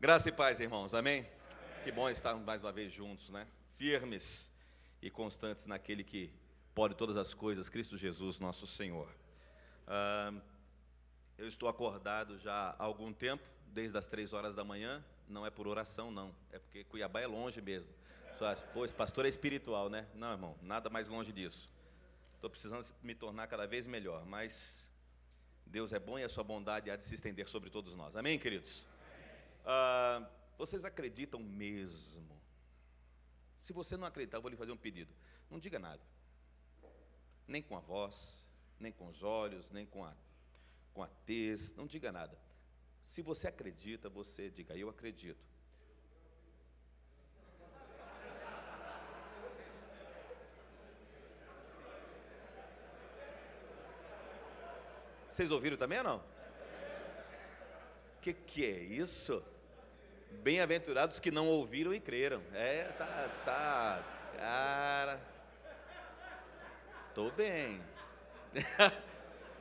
Graça e paz, irmãos, amém? Que bom estarmos mais uma vez juntos, né? Firmes e constantes naquele que pode todas as coisas, Cristo Jesus, nosso Senhor. Eu estou acordado já há algum tempo, desde as 3 horas da manhã, não é por oração, não, é porque Cuiabá é longe mesmo. Só acha, pô, esse pastor é espiritual, né? Não, irmão, nada mais longe disso. Estou precisando me tornar cada vez melhor, mas Deus é bom e a sua bondade há de se estender sobre todos nós. Amém, queridos? Vocês acreditam mesmo? Se você não acreditar, eu vou lhe fazer um pedido. Não diga nada. Nem com a voz, nem com os olhos, nem com a tez. Não diga nada. Se você acredita, você diga, eu acredito. Vocês ouviram também ou não? Que é isso? Bem-aventurados que não ouviram e creram. Cara. Tô bem.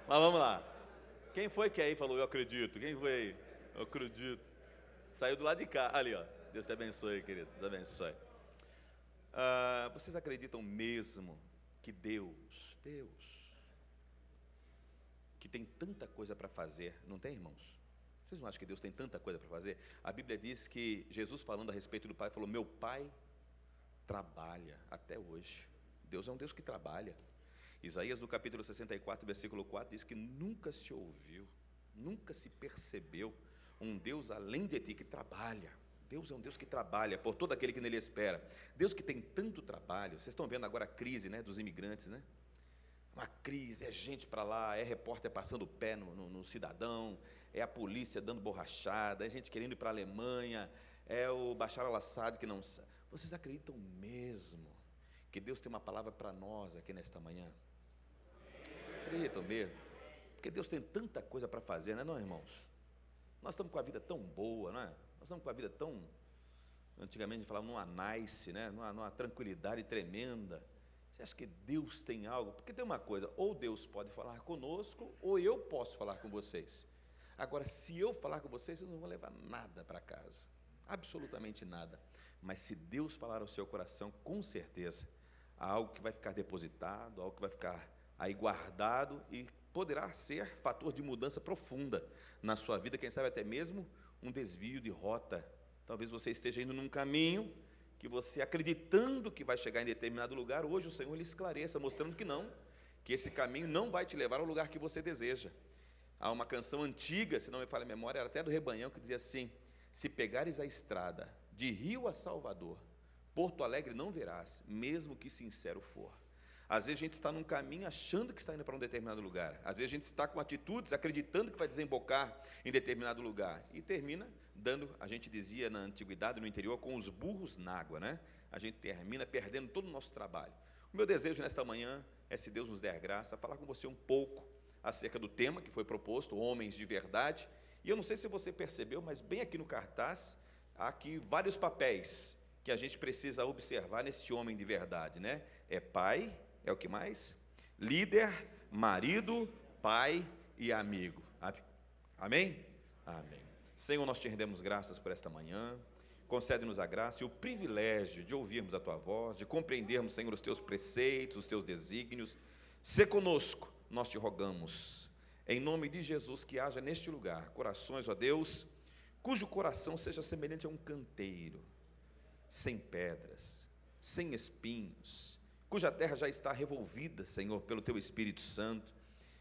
Mas vamos lá. Quem foi que aí falou, eu acredito? Quem foi aí? Eu acredito. Saiu do lado de cá. Ali, ó. Deus te abençoe, querido. Deus te abençoe. Vocês acreditam mesmo que Deus, que tem tanta coisa para fazer, não tem, irmãos? Vocês não acham que Deus tem tanta coisa para fazer? A Bíblia diz que Jesus, falando a respeito do Pai, falou, meu Pai trabalha até hoje. Deus é um Deus que trabalha. Isaías, no capítulo 64, versículo 4, diz que nunca se ouviu, nunca se percebeu um Deus além de ti que trabalha. Deus é um Deus que trabalha por todo aquele que nele espera. Deus que tem tanto trabalho. Vocês estão vendo agora a crise, né, dos imigrantes, né? Uma crise, é gente para lá, é repórter passando o pé no cidadão, é a polícia dando borrachada, é gente querendo ir para a Alemanha, é o Bashar al-Assad que não sabe. Vocês acreditam mesmo que Deus tem uma palavra para nós aqui nesta manhã? Acreditam mesmo? Porque Deus tem tanta coisa para fazer, não é, irmãos? Nós estamos com a vida tão boa, não é? Nós estamos com a vida tão, antigamente a gente falava numa nice, né? numa tranquilidade tremenda. Você acha que Deus tem algo? Porque tem uma coisa, ou Deus pode falar conosco, ou eu posso falar com vocês. Agora, se eu falar com vocês, vocês não vão levar nada para casa, absolutamente nada. Mas se Deus falar ao seu coração, com certeza, há algo que vai ficar depositado, algo que vai ficar aí guardado e poderá ser fator de mudança profunda na sua vida, quem sabe até mesmo um desvio de rota. Talvez você esteja indo num caminho que você, acreditando que vai chegar em determinado lugar, hoje o Senhor lhe esclareça, mostrando que não, que esse caminho não vai te levar ao lugar que você deseja. Há uma canção antiga, se não me falha a memória, era até do Rebanhão, que dizia assim, se pegares a estrada de Rio a Salvador, Porto Alegre não verás, mesmo que sincero for. Às vezes a gente está num caminho achando que está indo para um determinado lugar. Às vezes a gente está com atitudes, acreditando que vai desembocar em determinado lugar. E termina dando, a gente dizia na antiguidade, no interior, com os burros na água, né? A gente termina perdendo todo o nosso trabalho. O meu desejo nesta manhã é, se Deus nos der graça, falar com você um pouco acerca do tema que foi proposto, homens de verdade. E eu não sei se você percebeu, mas bem aqui no cartaz, há aqui vários papéis que a gente precisa observar nesse homem de verdade, né? É pai, é o que mais? Líder, marido, pai e amigo. Amém? Amém. Senhor, nós te rendemos graças por esta manhã. Concede-nos a graça e o privilégio de ouvirmos a tua voz, de compreendermos, Senhor, os teus preceitos, os teus desígnios. Sê conosco, nós te rogamos. Em nome de Jesus, que haja neste lugar corações, ó Deus, cujo coração seja semelhante a um canteiro, sem pedras, sem espinhos, cuja terra já está revolvida, Senhor, pelo Teu Espírito Santo.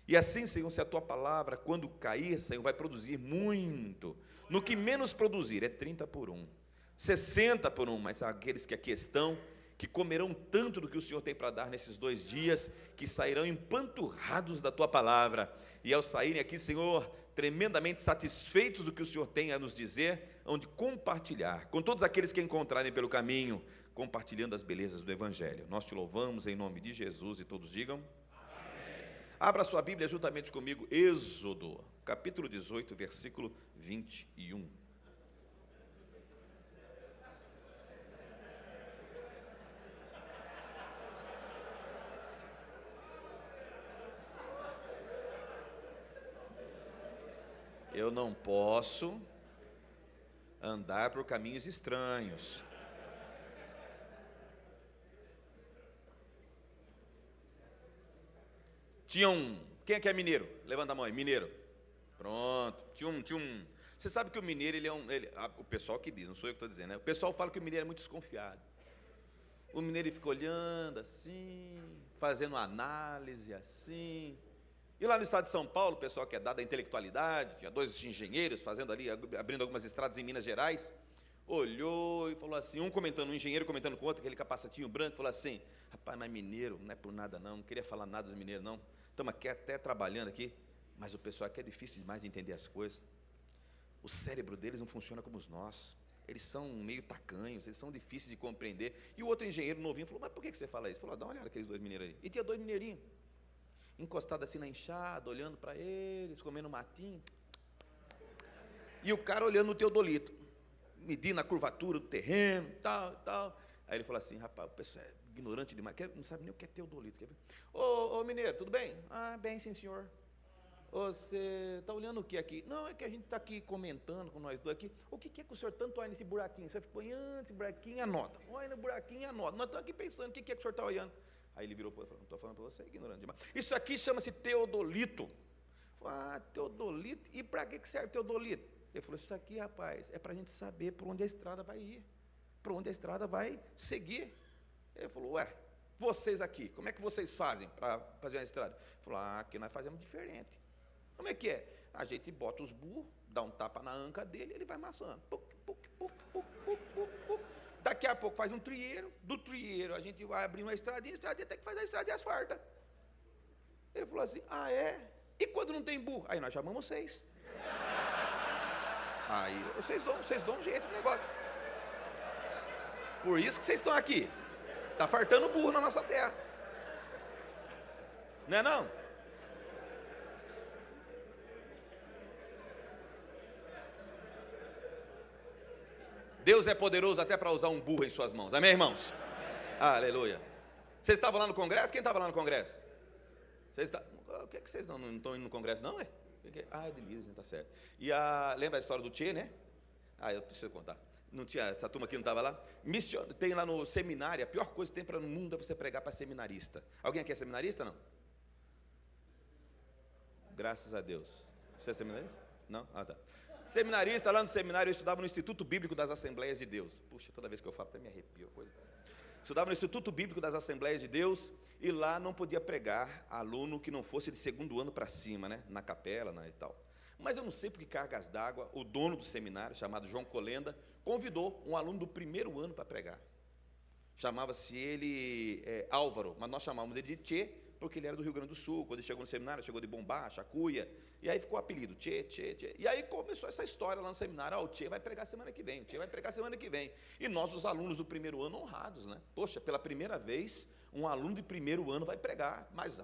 E assim, Senhor, se a Tua palavra, quando cair, Senhor, vai produzir muito. No que menos produzir, é 30 por 1, 60 por 1, mas há aqueles que aqui estão, que comerão tanto do que o Senhor tem para dar nesses 2 dias, que sairão empanturrados da Tua palavra. E ao saírem aqui, Senhor, tremendamente satisfeitos do que o Senhor tem a nos dizer, onde compartilhar com todos aqueles que encontrarem pelo caminho, compartilhando as belezas do Evangelho. Nós te louvamos em nome de Jesus e todos digam amém. Abra sua Bíblia juntamente comigo, Êxodo, capítulo 18, versículo 21. Eu não posso Andar por caminhos estranhos. Tinha um... Quem é que é mineiro? Levanta a mão aí, mineiro. Pronto. Tinha um... Você sabe que o mineiro, o pessoal que diz, não sou eu que estou dizendo, né? O pessoal fala que o mineiro é muito desconfiado. O mineiro ele fica olhando assim, fazendo análise assim. E lá no estado de São Paulo, o pessoal que é dado à intelectualidade, tinha 2 engenheiros fazendo ali, abrindo algumas estradas em Minas Gerais, olhou e falou assim, um engenheiro comentando com o outro, aquele capacetinho branco, falou assim, rapaz, mas mineiro não é por nada não queria falar nada dos mineiros não, estamos aqui até trabalhando aqui, mas o pessoal aqui é difícil demais de entender as coisas, o cérebro deles não funciona como os nossos, eles são meio tacanhos, eles são difíceis de compreender. E o outro engenheiro novinho falou, mas por que você fala isso? Falou, dá uma olhada aqueles 2 mineiros aí. E tinha 2 mineirinhos, encostados assim na enxada, olhando para eles, comendo matinho. E o cara olhando no teodolito, medindo a curvatura do terreno, tal. Aí ele falou assim, rapaz, o pessoal é ignorante demais, não sabe nem o que é teodolito. Ô mineiro, tudo bem? Ah, bem, sim, senhor. Você está olhando o que aqui? Não, é que a gente está aqui comentando com nós dois aqui. O que é que o senhor tanto olha nesse buraquinho? Você põe esse buraquinho e anota. Olha no buraquinho e anota. Nós estamos aqui pensando, o que é que o senhor está olhando? Aí ele virou para ele e falou, não estou falando para você, ignorante demais. Isso aqui chama-se teodolito. Ah, teodolito? E para que serve teodolito? Ele falou, isso aqui, rapaz, é para a gente saber por onde a estrada vai ir, por onde a estrada vai seguir. Ele falou, ué, vocês aqui, como é que vocês fazem para fazer uma estrada? Ele falou, aqui nós fazemos diferente. Como é que é? A gente bota os burros, dá um tapa na anca dele e ele vai amassando. Daqui a pouco faz um trieiro, do trieiro a gente vai abrir uma estradinha até que faz a estradinha asfalta. Ele falou assim, ah é? E quando não tem burro? Aí nós chamamos vocês. Aí vocês dão um jeito no negócio. Por isso que vocês estão aqui. Está fartando burro na nossa terra. Não é não? Deus é poderoso até para usar um burro em suas mãos. Amém, irmãos? Aleluia. Vocês estavam lá no congresso? Quem estava lá no congresso? O que é que vocês não estão indo no congresso, não, é? Ah, é delírio, está certo. E lembra a história do Tchê, né? Eu preciso contar. Não tinha, essa turma aqui não estava lá? Tem lá no seminário, a pior coisa que tem para no mundo é você pregar para seminarista. Alguém aqui é seminarista, não? Graças a Deus. Você é seminarista? Não? Ah, tá. Seminarista, lá no seminário, eu estudava no Instituto Bíblico das Assembleias de Deus. Puxa, toda vez que eu falo, até me arrepio. Estudava no Instituto Bíblico das Assembleias de Deus, e lá não podia pregar aluno que não fosse de 2º ano para cima, né? Na capela, e tal. Mas eu não sei por que cargas d'água, o dono do seminário, chamado João Colenda, convidou um aluno do 1º ano para pregar. Chamava-se ele Álvaro, mas nós chamávamos ele de Tchê, porque ele era do Rio Grande do Sul. Quando ele chegou no seminário, chegou de Bombacha, Cuia, e aí ficou o apelido, Tchê. E aí começou essa história lá no seminário, o Tchê vai pregar semana que vem, E nós, os alunos do 1º ano, honrados, né? Poxa, pela primeira vez, um aluno de 1º ano vai pregar, mas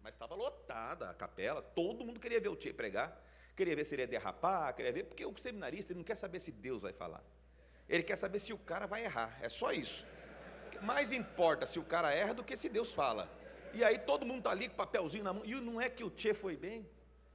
estava lotada a capela, todo mundo queria ver o Tchê pregar, queria ver se ele ia derrapar, queria ver, porque o seminarista ele não quer saber se Deus vai falar, ele quer saber se o cara vai errar, é só isso. Mais importa se o cara erra do que se Deus fala. E aí todo mundo está ali com papelzinho na mão, e não é que o Tchê foi bem?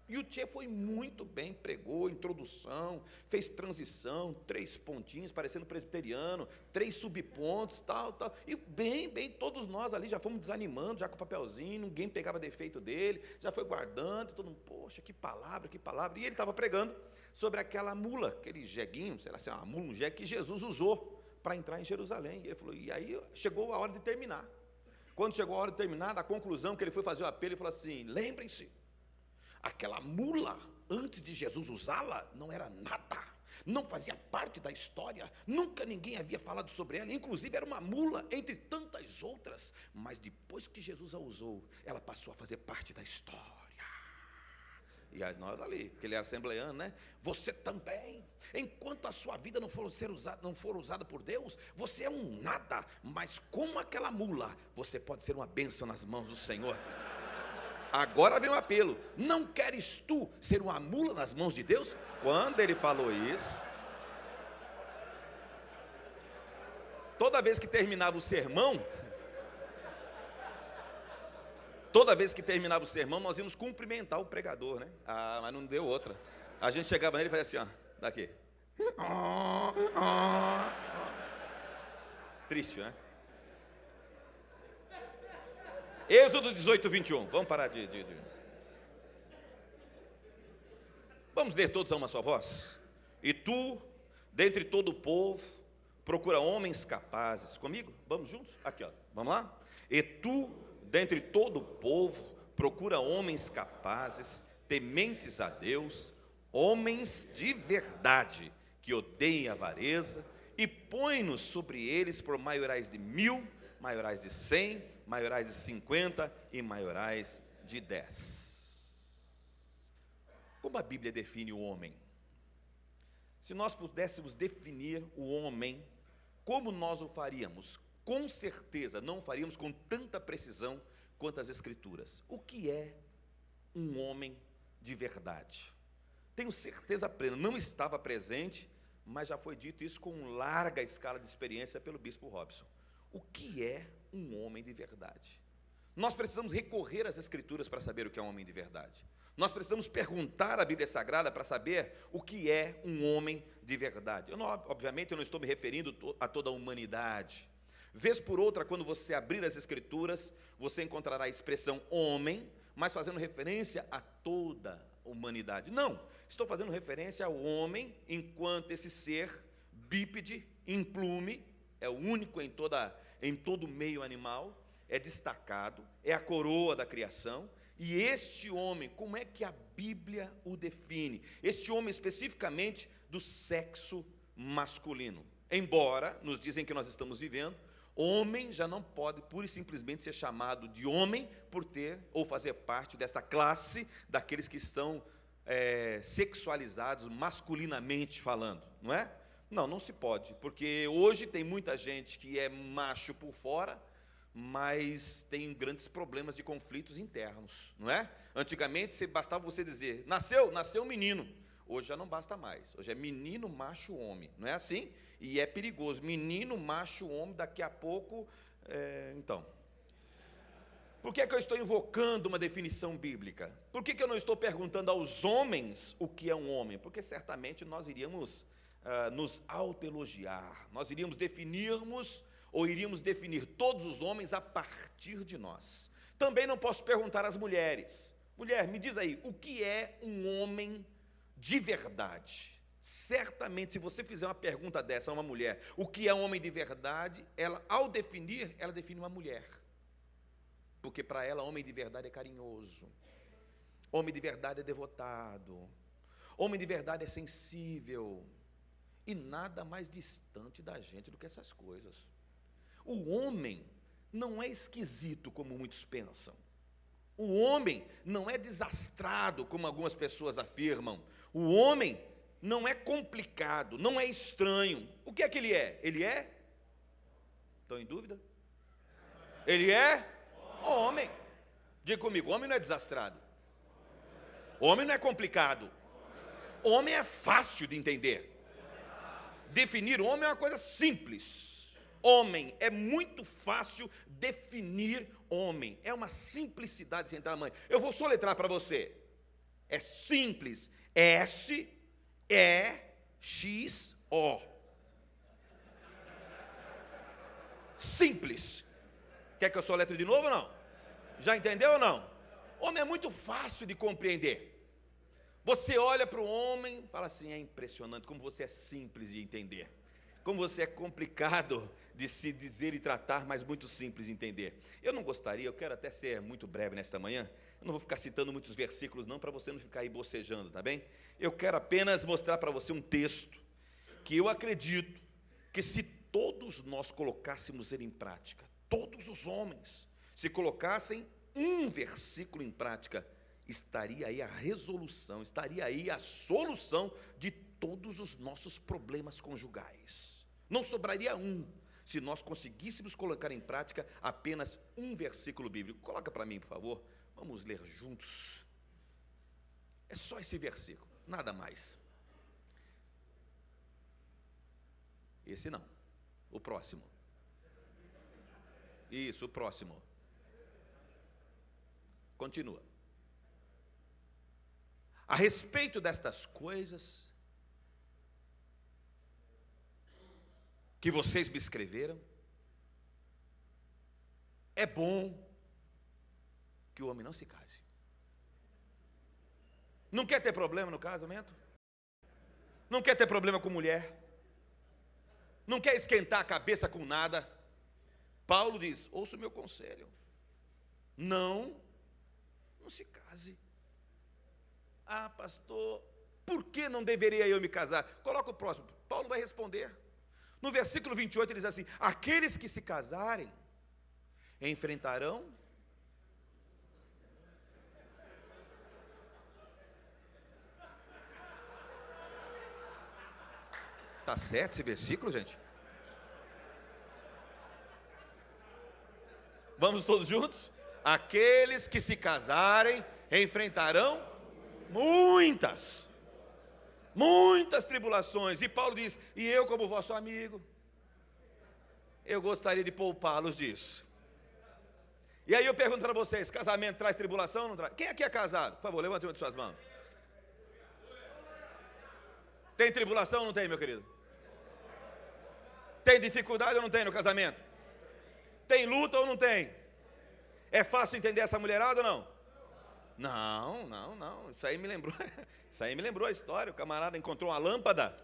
E o Tchê foi muito bem, pregou, introdução, fez transição, 3 pontinhos, parecendo presbiteriano, 3 subpontos, tal. E bem, todos nós ali já fomos desanimando, já com o papelzinho, ninguém pegava defeito dele, já foi guardando, todo mundo, poxa, que palavra. E ele estava pregando sobre aquela mula, aquele jeguinho, sei lá se é uma mula, um jegue que Jesus usou para entrar em Jerusalém. E ele falou, e aí chegou a hora de terminar. Quando chegou a hora de terminar, na conclusão que ele foi fazer o apelo, ele falou assim, lembrem-se, aquela mula, antes de Jesus usá-la, não era nada, não fazia parte da história, nunca ninguém havia falado sobre ela, inclusive era uma mula entre tantas outras, mas depois que Jesus a usou, ela passou a fazer parte da história. E aí nós ali, que ele é assembleano, né? Você também, enquanto a sua vida não for usada por Deus, você é um nada, mas como aquela mula, você pode ser uma bênção nas mãos do Senhor. Agora vem o apelo, não queres tu ser uma mula nas mãos de Deus? Quando ele falou isso, toda vez que terminava o sermão, nós íamos cumprimentar o pregador, né? Mas não deu outra. A gente chegava nele e fazia assim, ó, daqui. Triste, né? Êxodo 18, 21. Vamos parar de... Vamos ler todos a uma só voz? E tu, dentre todo o povo, procura homens capazes. Comigo? Vamos juntos? Aqui, ó. Vamos lá? E tu, dentre todo o povo, procura homens capazes, tementes a Deus, homens de verdade, que odeiem a avareza, e põe-nos sobre eles por maiorais de 1000, maiorais de 100, maiorais de 50 e maiorais de 10. Como a Bíblia define o homem? Se nós pudéssemos definir o homem, como nós o faríamos? Com certeza não o faríamos com tanta precisão quanto as Escrituras. O que é um homem de verdade? Tenho certeza plena, não estava presente, mas já foi dito isso com larga escala de experiência pelo bispo Robson. O que é um homem de verdade? Nós precisamos recorrer às Escrituras para saber o que é um homem de verdade. Nós precisamos perguntar à Bíblia Sagrada para saber o que é um homem de verdade. Obviamente, eu não estou me referindo a toda a humanidade. Vez por outra, quando você abrir as Escrituras, você encontrará a expressão homem, mas fazendo referência a toda a humanidade. Não, estou fazendo referência ao homem enquanto esse ser bípede, implume, é o único em todo o meio animal, é destacado, é a coroa da criação. E este homem, como é que a Bíblia o define? Este homem especificamente do sexo masculino. Embora, nos dizem que nós estamos vivendo, homem já não pode pura e simplesmente ser chamado de homem por ter ou fazer parte desta classe daqueles que são sexualizados masculinamente falando, não é? Não, não se pode, porque hoje tem muita gente que é macho por fora, mas tem grandes problemas de conflitos internos, não é? Antigamente, bastava você dizer, nasceu menino. Hoje já não basta mais, hoje é menino, macho, homem, não é assim? E é perigoso, menino, macho, homem, daqui a pouco, então. Por que é que eu estou invocando uma definição bíblica? Por que eu não estou perguntando aos homens o que é um homem? Porque certamente nós iríamos nos autoelogiar, nós iríamos iríamos definir todos os homens a partir de nós. Também não posso perguntar às mulheres. Mulher, me diz aí, o que é um homem de verdade? Certamente, se você fizer uma pergunta dessa a uma mulher, o que é um homem de verdade, ela, ao definir, ela define uma mulher. Porque para ela, homem de verdade é carinhoso. Homem de verdade é devotado. Homem de verdade é sensível. E nada mais distante da gente do que essas coisas. O homem não é esquisito como muitos pensam. O homem não é desastrado como algumas pessoas afirmam. O homem não é complicado, não é estranho. O que é que ele é? Ele é? Estão em dúvida? Ele é? Homem. Diga comigo, homem não é desastrado. Homem não é complicado. Homem é fácil de entender. Definir homem é uma coisa simples. Homem, é muito fácil definir homem. É uma simplicidade sem tamanho. Eu vou soletrar para você. É simples. S-E-X-O. Simples. Quer que eu soletre de novo ou não? Já entendeu ou não? Homem é muito fácil de compreender. Você olha para o homem e fala assim, é impressionante como você é simples de entender. Como você é complicado de se dizer e tratar, mas muito simples de entender. Eu não gostaria, eu quero até ser muito breve nesta manhã, eu não vou ficar citando muitos versículos não, para você não ficar aí bocejando, tá bem? Eu quero apenas mostrar para você um texto, que eu acredito, que se todos nós colocássemos ele em prática, todos os homens, se colocassem um versículo em prática, estaria aí a resolução, estaria aí a solução de todos os nossos problemas conjugais. Não sobraria um, se nós conseguíssemos colocar em prática apenas um versículo bíblico. Coloca para mim, por favor, vamos ler juntos. É só esse versículo, nada mais. Esse não, o próximo. Isso, o próximo. Continua. A respeito destas coisas, que vocês me escreveram, é bom que o homem não se case. Não quer ter problema no casamento? Não quer ter problema com mulher? Não quer esquentar a cabeça com nada? Paulo diz, ouça o meu conselho, não se case. Ah, pastor, por que não deveria eu me casar? Coloca o próximo, Paulo vai responder. No versículo 28 ele diz assim, aqueles que se casarem, enfrentarão Está certo esse versículo, gente? Vamos todos juntos? Aqueles que se casarem enfrentarão muitas tribulações. E Paulo diz, e eu como vosso amigo, eu gostaria de poupá-los disso. E aí eu pergunto para vocês, casamento traz tribulação ou não traz? Quem aqui é casado? Por favor, levante uma de suas mãos. Tem tribulação ou não tem, meu querido? Tem dificuldade ou não tem no casamento? Tem luta ou não tem? É fácil entender essa mulherada ou não? Não. Isso aí me lembrou a história. O camarada encontrou uma lâmpada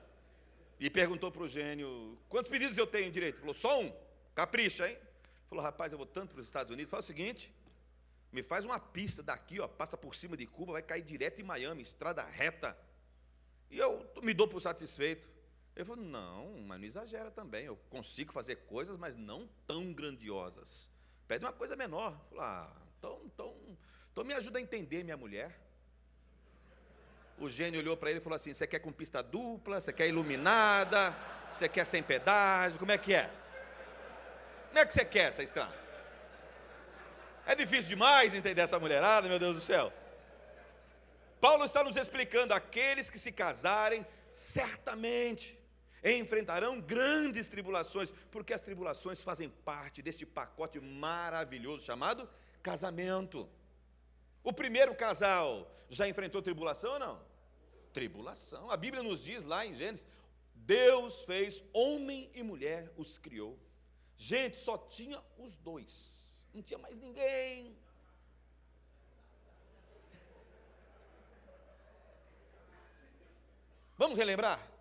e perguntou para o gênio, quantos pedidos eu tenho direito? Ele falou, só um. Capricha, hein? Falou, rapaz, eu vou tanto para os Estados Unidos. Faz o seguinte, me faz uma pista daqui, ó, passa por cima de Cuba, vai cair direto em Miami, estrada reta. E eu me dou por satisfeito. Ele falou, não, mas não exagera também, eu consigo fazer coisas, mas não tão grandiosas. Pede uma coisa menor. Eu falei, então me ajuda a entender minha mulher. O gênio olhou para ele e falou assim, você quer com pista dupla, você quer iluminada, você quer sem pedágio, como é que é? Como é que você quer essa estrada? É difícil demais entender essa mulherada, meu Deus do céu. Paulo está nos explicando, aqueles que se casarem, certamente enfrentarão grandes tribulações, porque as tribulações fazem parte deste pacote maravilhoso chamado casamento. O primeiro casal já enfrentou tribulação ou não? Tribulação. A Bíblia nos diz lá em Gênesis, Deus fez homem e mulher, os criou. Gente, só tinha os dois, não tinha mais ninguém. Vamos relembrar?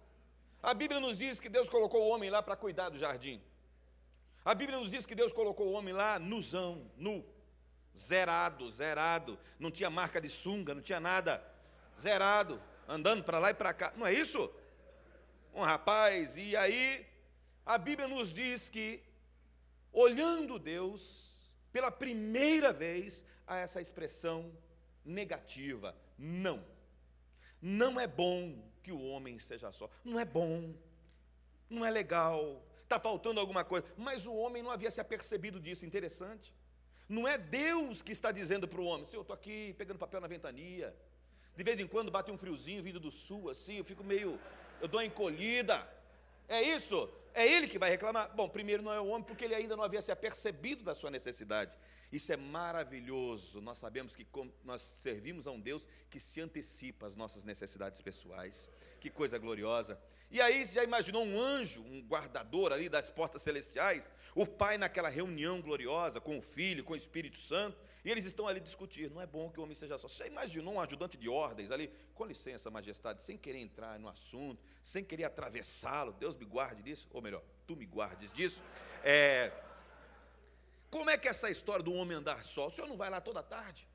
A Bíblia nos diz que Deus colocou o homem lá para cuidar do jardim. A Bíblia nos diz que Deus colocou o homem lá nuzão, nu, zerado, não tinha marca de sunga, não tinha nada, zerado, andando para lá e para cá, não é isso? Um rapaz, e aí a Bíblia nos diz que, olhando Deus, pela primeira vez, há essa expressão negativa, não é bom que o homem esteja só, não é bom, não é legal, está faltando alguma coisa, mas o homem não havia se apercebido disso, interessante, não é Deus que está dizendo para o homem, eu estou aqui pegando papel na ventania, de vez em quando bate um friozinho vindo do sul, assim, eu dou uma encolhida, é isso? É ele que vai reclamar? Bom, primeiro não é o homem, porque ele ainda não havia se apercebido da sua necessidade. Isso é maravilhoso, nós sabemos que nós servimos a um Deus que se antecipa às nossas necessidades pessoais. Que coisa gloriosa. E aí, você já imaginou um anjo, um guardador ali das portas celestiais? O pai naquela reunião gloriosa, com o Filho, com o Espírito Santo, e eles estão ali discutindo, não é bom que o homem seja só. Você já imaginou um ajudante de ordens ali, com licença, majestade, sem querer entrar no assunto, sem querer atravessá-lo, Deus me guarde disso, ou melhor, tu me guardes disso. Como é que é essa história do homem andar só? O senhor não vai lá toda tarde?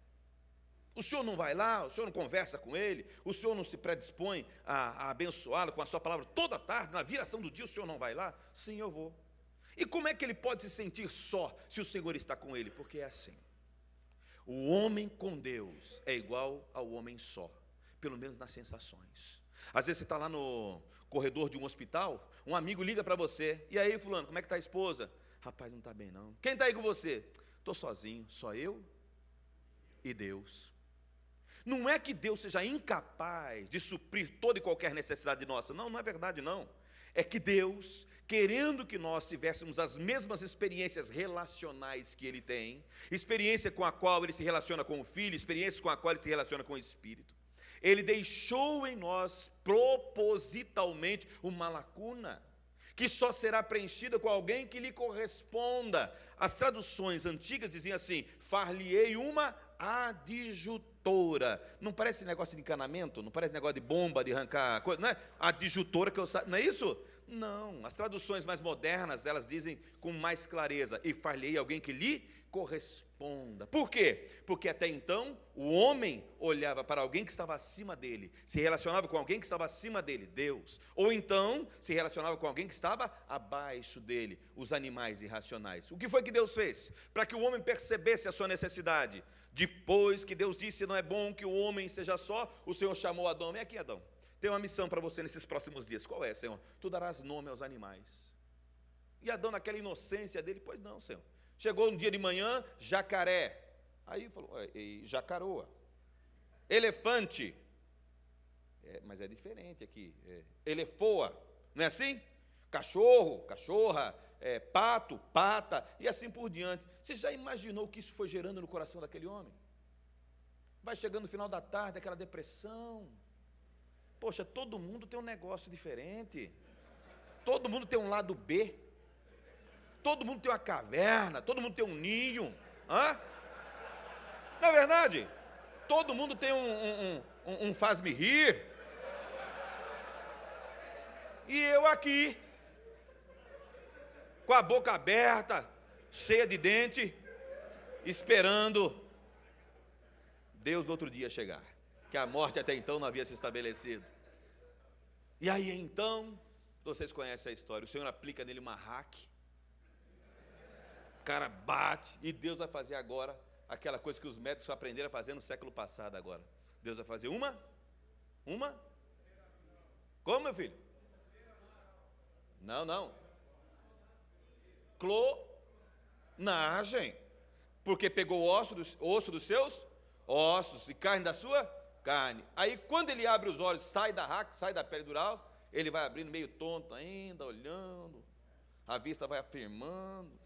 O senhor não vai lá, o senhor não conversa com ele, o senhor não se predispõe a abençoá-lo com a sua palavra toda tarde, na viração do dia o senhor não vai lá? Sim, eu vou. E como é que ele pode se sentir só se o Senhor está com ele? Porque é assim, o homem com Deus é igual ao homem só, pelo menos nas sensações. Às vezes você está lá no corredor de um hospital, um amigo liga para você, e aí fulano, como é que está a esposa? Rapaz, não está bem não. Quem está aí com você? Estou sozinho, só eu e Deus. Não é que Deus seja incapaz de suprir toda e qualquer necessidade nossa, não é verdade não. É que Deus, querendo que nós tivéssemos as mesmas experiências relacionais que Ele tem, experiência com a qual Ele se relaciona com o Filho, experiência com a qual Ele se relaciona com o Espírito, Ele deixou em nós propositalmente uma lacuna, que só será preenchida com alguém que lhe corresponda. As traduções antigas diziam assim: far-lhe-ei uma adjutora. Não parece negócio de encanamento? Não parece negócio de bomba, de arrancar coisa, não é? Adjutora, que eu não é isso? Não, as traduções mais modernas, elas dizem com mais clareza: e far-lhe-ei alguém que lhe corresponda. Por quê? Porque até então o homem olhava para alguém que estava acima dele, se relacionava com alguém que estava acima dele, Deus, ou então se relacionava com alguém que estava abaixo dele, os animais irracionais. O que foi que Deus fez? Para que o homem percebesse a sua necessidade. Depois que Deus disse: não é bom que o homem seja só, o Senhor chamou Adão. Vem aqui, Adão, tem uma missão para você nesses próximos dias. Qual é, Senhor? Tu darás nome aos animais. E Adão, naquela inocência dele: pois não, Senhor. Chegou um dia de manhã, jacaré. Aí falou: jacaroa. Elefante. Mas é diferente aqui. Elefoa. Não é assim? Cachorro, cachorra. Pato, pata. E assim por diante. Você já imaginou o que isso foi gerando no coração daquele homem? Vai chegando no final da tarde, aquela depressão. Poxa, todo mundo tem um negócio diferente. Todo mundo tem um lado B. Todo mundo tem uma caverna, todo mundo tem um ninho. Hã? Não é verdade? Todo mundo tem um faz-me rir. E eu aqui, com a boca aberta, cheia de dente, esperando Deus no outro dia chegar, que a morte até então não havia se estabelecido. E aí então, vocês conhecem a história, o Senhor aplica nele uma hack. O cara bate, e Deus vai fazer agora aquela coisa que os médicos aprenderam a fazer no século passado agora. Deus vai fazer uma? Como, meu filho? Não. Clonagem. Porque pegou o osso dos seus ossos e carne da sua carne. Aí quando ele abre os olhos, sai da raca, sai da pele dural, ele vai abrindo meio tonto ainda, olhando. A vista vai afirmando.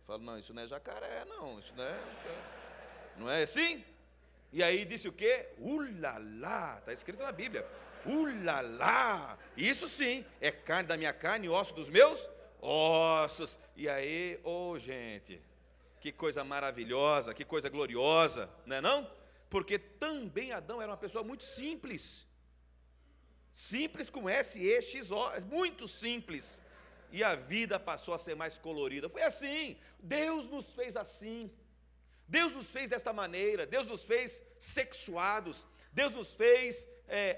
Fala: não, isso não é jacaré, não, isso não é assim? E aí disse o quê? Ulalá, está escrito na Bíblia. Ulalá, isso sim, é carne da minha carne e osso dos meus ossos. E aí, gente, que coisa maravilhosa, que coisa gloriosa, não é não? Porque também Adão era uma pessoa muito simples. Simples com S-E-X-O, muito simples. E a vida passou a ser mais colorida. Foi assim. Deus nos fez assim. Deus nos fez desta maneira. Deus nos fez sexuados. Deus nos fez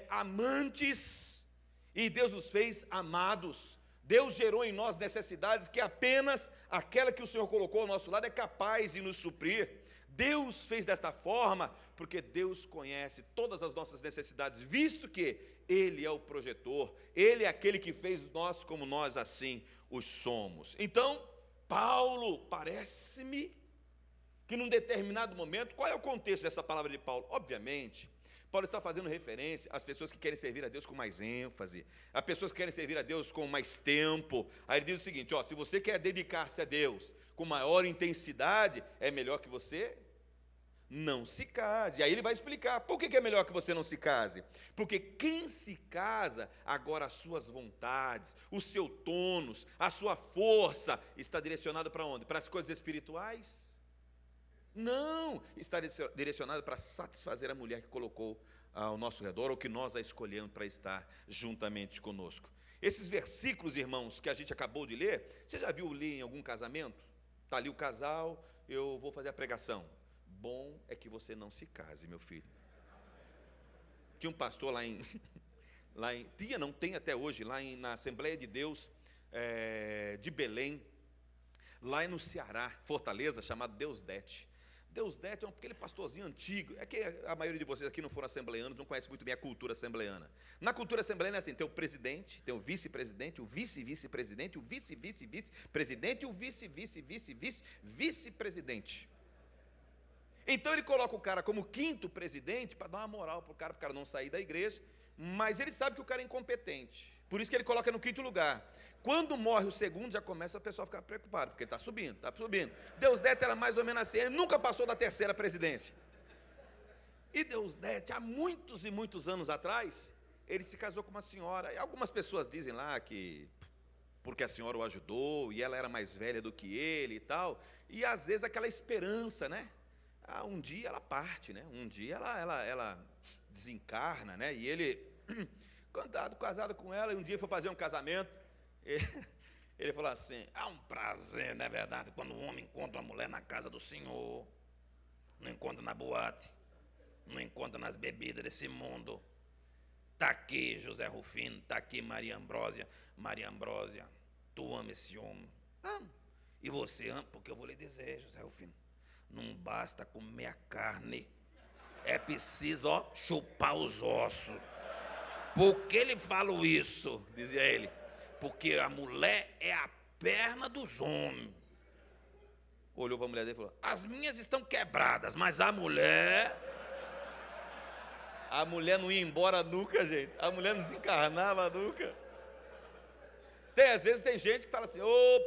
amantes. E Deus nos fez amados. Deus gerou em nós necessidades que apenas aquela que o Senhor colocou ao nosso lado é capaz de nos suprir. Deus fez desta forma, porque Deus conhece todas as nossas necessidades, visto que Ele é o projetor, Ele é aquele que fez nós como nós assim os somos. Então, Paulo, parece-me que num determinado momento, qual é o contexto dessa palavra de Paulo? Obviamente, Paulo está fazendo referência às pessoas que querem servir a Deus com mais ênfase, às pessoas que querem servir a Deus com mais tempo. Aí ele diz o seguinte: se você quer dedicar-se a Deus com maior intensidade, é melhor que você não se case. Aí ele vai explicar por que é melhor que você não se case. Porque quem se casa, agora as suas vontades, o seu tônus, a sua força está direcionado para onde? Para as coisas espirituais? Não, está direcionado para satisfazer a mulher que colocou ao nosso redor, ou que nós a escolhemos para estar juntamente conosco. Esses versículos, irmãos, que a gente acabou de ler, você já viu ler em algum casamento? Está ali o casal, eu vou fazer a pregação. Bom é que você não se case, meu filho. Tinha um pastor tem até hoje, na Assembleia de Deus de Belém, lá no Ceará, Fortaleza, chamado Deusdete. Deusdete é aquele pastorzinho antigo. É que a maioria de vocês aqui não foram assembleanos, não conhece muito bem a cultura assembleana. Na cultura assembleana é assim: tem o presidente, tem o vice-presidente, o vice-vice-presidente, o vice-vice-vice-presidente e o vice-vice-vice-vice-vice-presidente. Então ele coloca o cara como quinto presidente para dar uma moral para o cara não sair da igreja, mas ele sabe que o cara é incompetente. Por isso que ele coloca no quinto lugar. Quando morre o segundo, já começa a pessoa a ficar preocupada, porque ele está subindo. Deusdete era mais ou menos assim, ele nunca passou da terceira presidência. E Deusdete, há muitos e muitos anos atrás, ele se casou com uma senhora, e algumas pessoas dizem lá que porque a senhora o ajudou, e ela era mais velha do que ele e tal, e às vezes aquela esperança, né? Um dia ela parte, né? Um dia ela desencarna, né? E ele, casado com ela, e um dia foi fazer um casamento, ele falou assim: um prazer, não é verdade, quando um homem encontra uma mulher na casa do Senhor, não encontra na boate, não encontra nas bebidas desse mundo. Está aqui José Rufino, está aqui Maria Ambrósia. Maria Ambrósia, tu ama esse homem? Amo. E você ama? Porque eu vou lhe dizer, José Rufino, não basta comer a carne, é preciso chupar os ossos. Por que ele fala isso? Dizia ele. Porque a mulher é a perna dos homens. Olhou para a mulher dele e falou: as minhas estão quebradas, mas a mulher não ia embora nunca, gente. A mulher não desencarnava nunca. Às vezes tem gente que fala assim: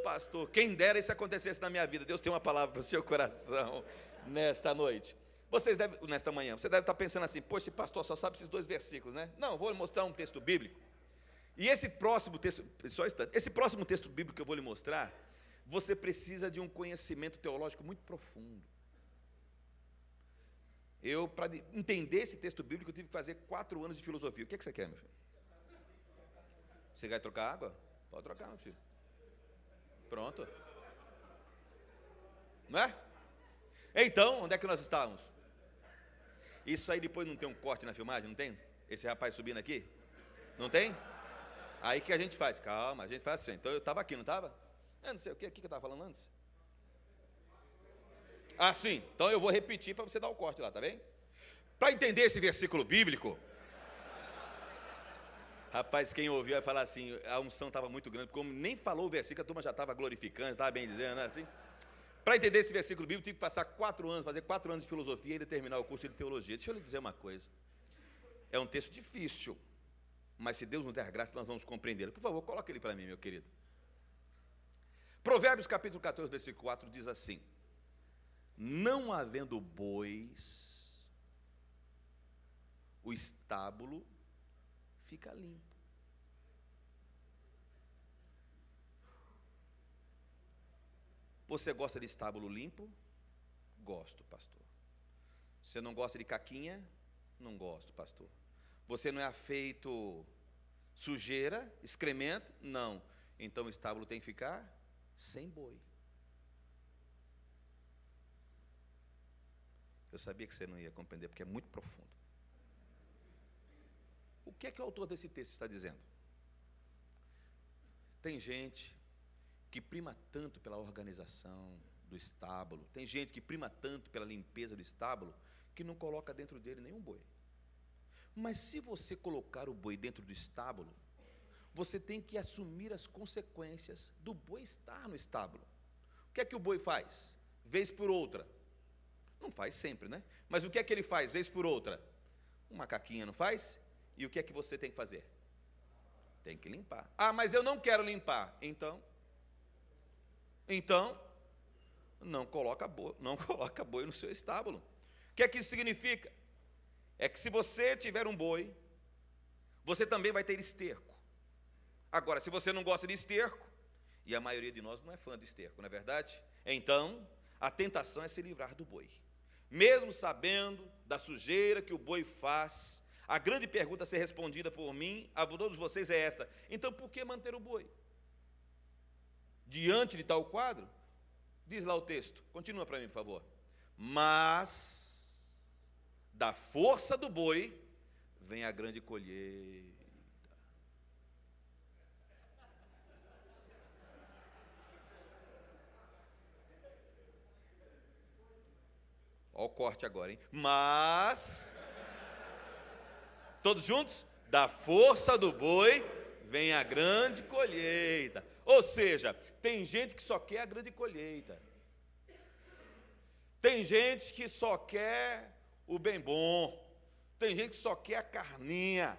pastor, quem dera isso acontecesse na minha vida. Deus tem uma palavra para o seu coração nesta noite. Nesta manhã, você deve estar pensando assim: poxa, esse pastor só sabe esses 2 versículos, né? Não, vou lhe mostrar um texto bíblico. E esse próximo texto bíblico que eu vou lhe mostrar, você precisa de um conhecimento teológico muito profundo. Para entender esse texto bíblico, eu tive que fazer 4 anos de filosofia. O que você quer, meu filho? Você vai trocar água? Pode trocar, meu filho. Pronto. Não é? Então, onde é que nós estávamos? Isso aí depois não tem um corte na filmagem, não tem? Esse rapaz subindo aqui? Não tem? Aí que a gente faz? Calma, a gente faz assim. Então eu estava aqui, não estava? Eu não sei o que eu estava falando antes. Sim. Então eu vou repetir para você dar o corte lá, tá bem? Para entender esse versículo bíblico, rapaz, quem ouviu vai falar assim: a unção estava muito grande, como nem falou o versículo, a turma já estava glorificando, estava bem dizendo, né? Assim. Para entender esse versículo bíblico, tive que passar 4 anos, fazer 4 anos de filosofia e ainda terminar o curso de teologia. Deixa eu lhe dizer uma coisa. É um texto difícil, mas se Deus nos der graça, nós vamos compreender. Por favor, coloque ele para mim, meu querido. Provérbios capítulo 14, versículo 4 diz assim: não havendo bois, o estábulo fica limpo. Você gosta de estábulo limpo? Gosto, pastor. Você não gosta de caquinha? Não gosto, pastor. Você não é afeito sujeira, excremento? Não. Então o estábulo tem que ficar sem boi. Eu sabia que você não ia compreender, porque é muito profundo. O que é que o autor desse texto está dizendo? Tem gente que prima tanto pela organização do estábulo, tem gente que prima tanto pela limpeza do estábulo, que não coloca dentro dele nenhum boi. Mas se você colocar o boi dentro do estábulo, você tem que assumir as consequências do boi estar no estábulo. O que é que o boi faz? Vez por outra. Não faz sempre, né? Mas o que é que ele faz, vez por outra? Uma caquinha, não faz? E o que é que você tem que fazer? Tem que limpar. Mas eu não quero limpar. Então, não coloca boi no seu estábulo. O que é que isso significa? É que se você tiver um boi, você também vai ter esterco. Agora, se você não gosta de esterco, e a maioria de nós não é fã de esterco, não é verdade? Então, a tentação é se livrar do boi. Mesmo sabendo da sujeira que o boi faz, a grande pergunta a ser respondida por mim, a todos vocês, é esta: então por que manter o boi? Diante de tal quadro, diz lá o texto, continua para mim, por favor. Mas da força do boi vem a grande colheita. Olha o corte agora, hein? Mas, todos juntos? Da força do boi vem a grande colheita. Ou seja, tem gente que só quer a grande colheita. Tem gente que só quer o bem bom. Tem gente que só quer a carninha.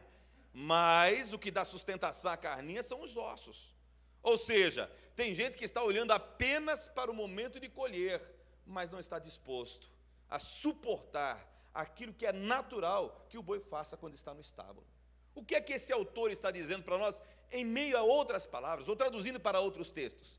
Mas o que dá sustentação à carninha são os ossos. Ou seja, tem gente que está olhando apenas para o momento de colher, mas não está disposto a suportar aquilo que é natural que o boi faça quando está no estábulo. O que é que esse autor está dizendo para nós em meio a outras palavras, ou traduzindo para outros textos?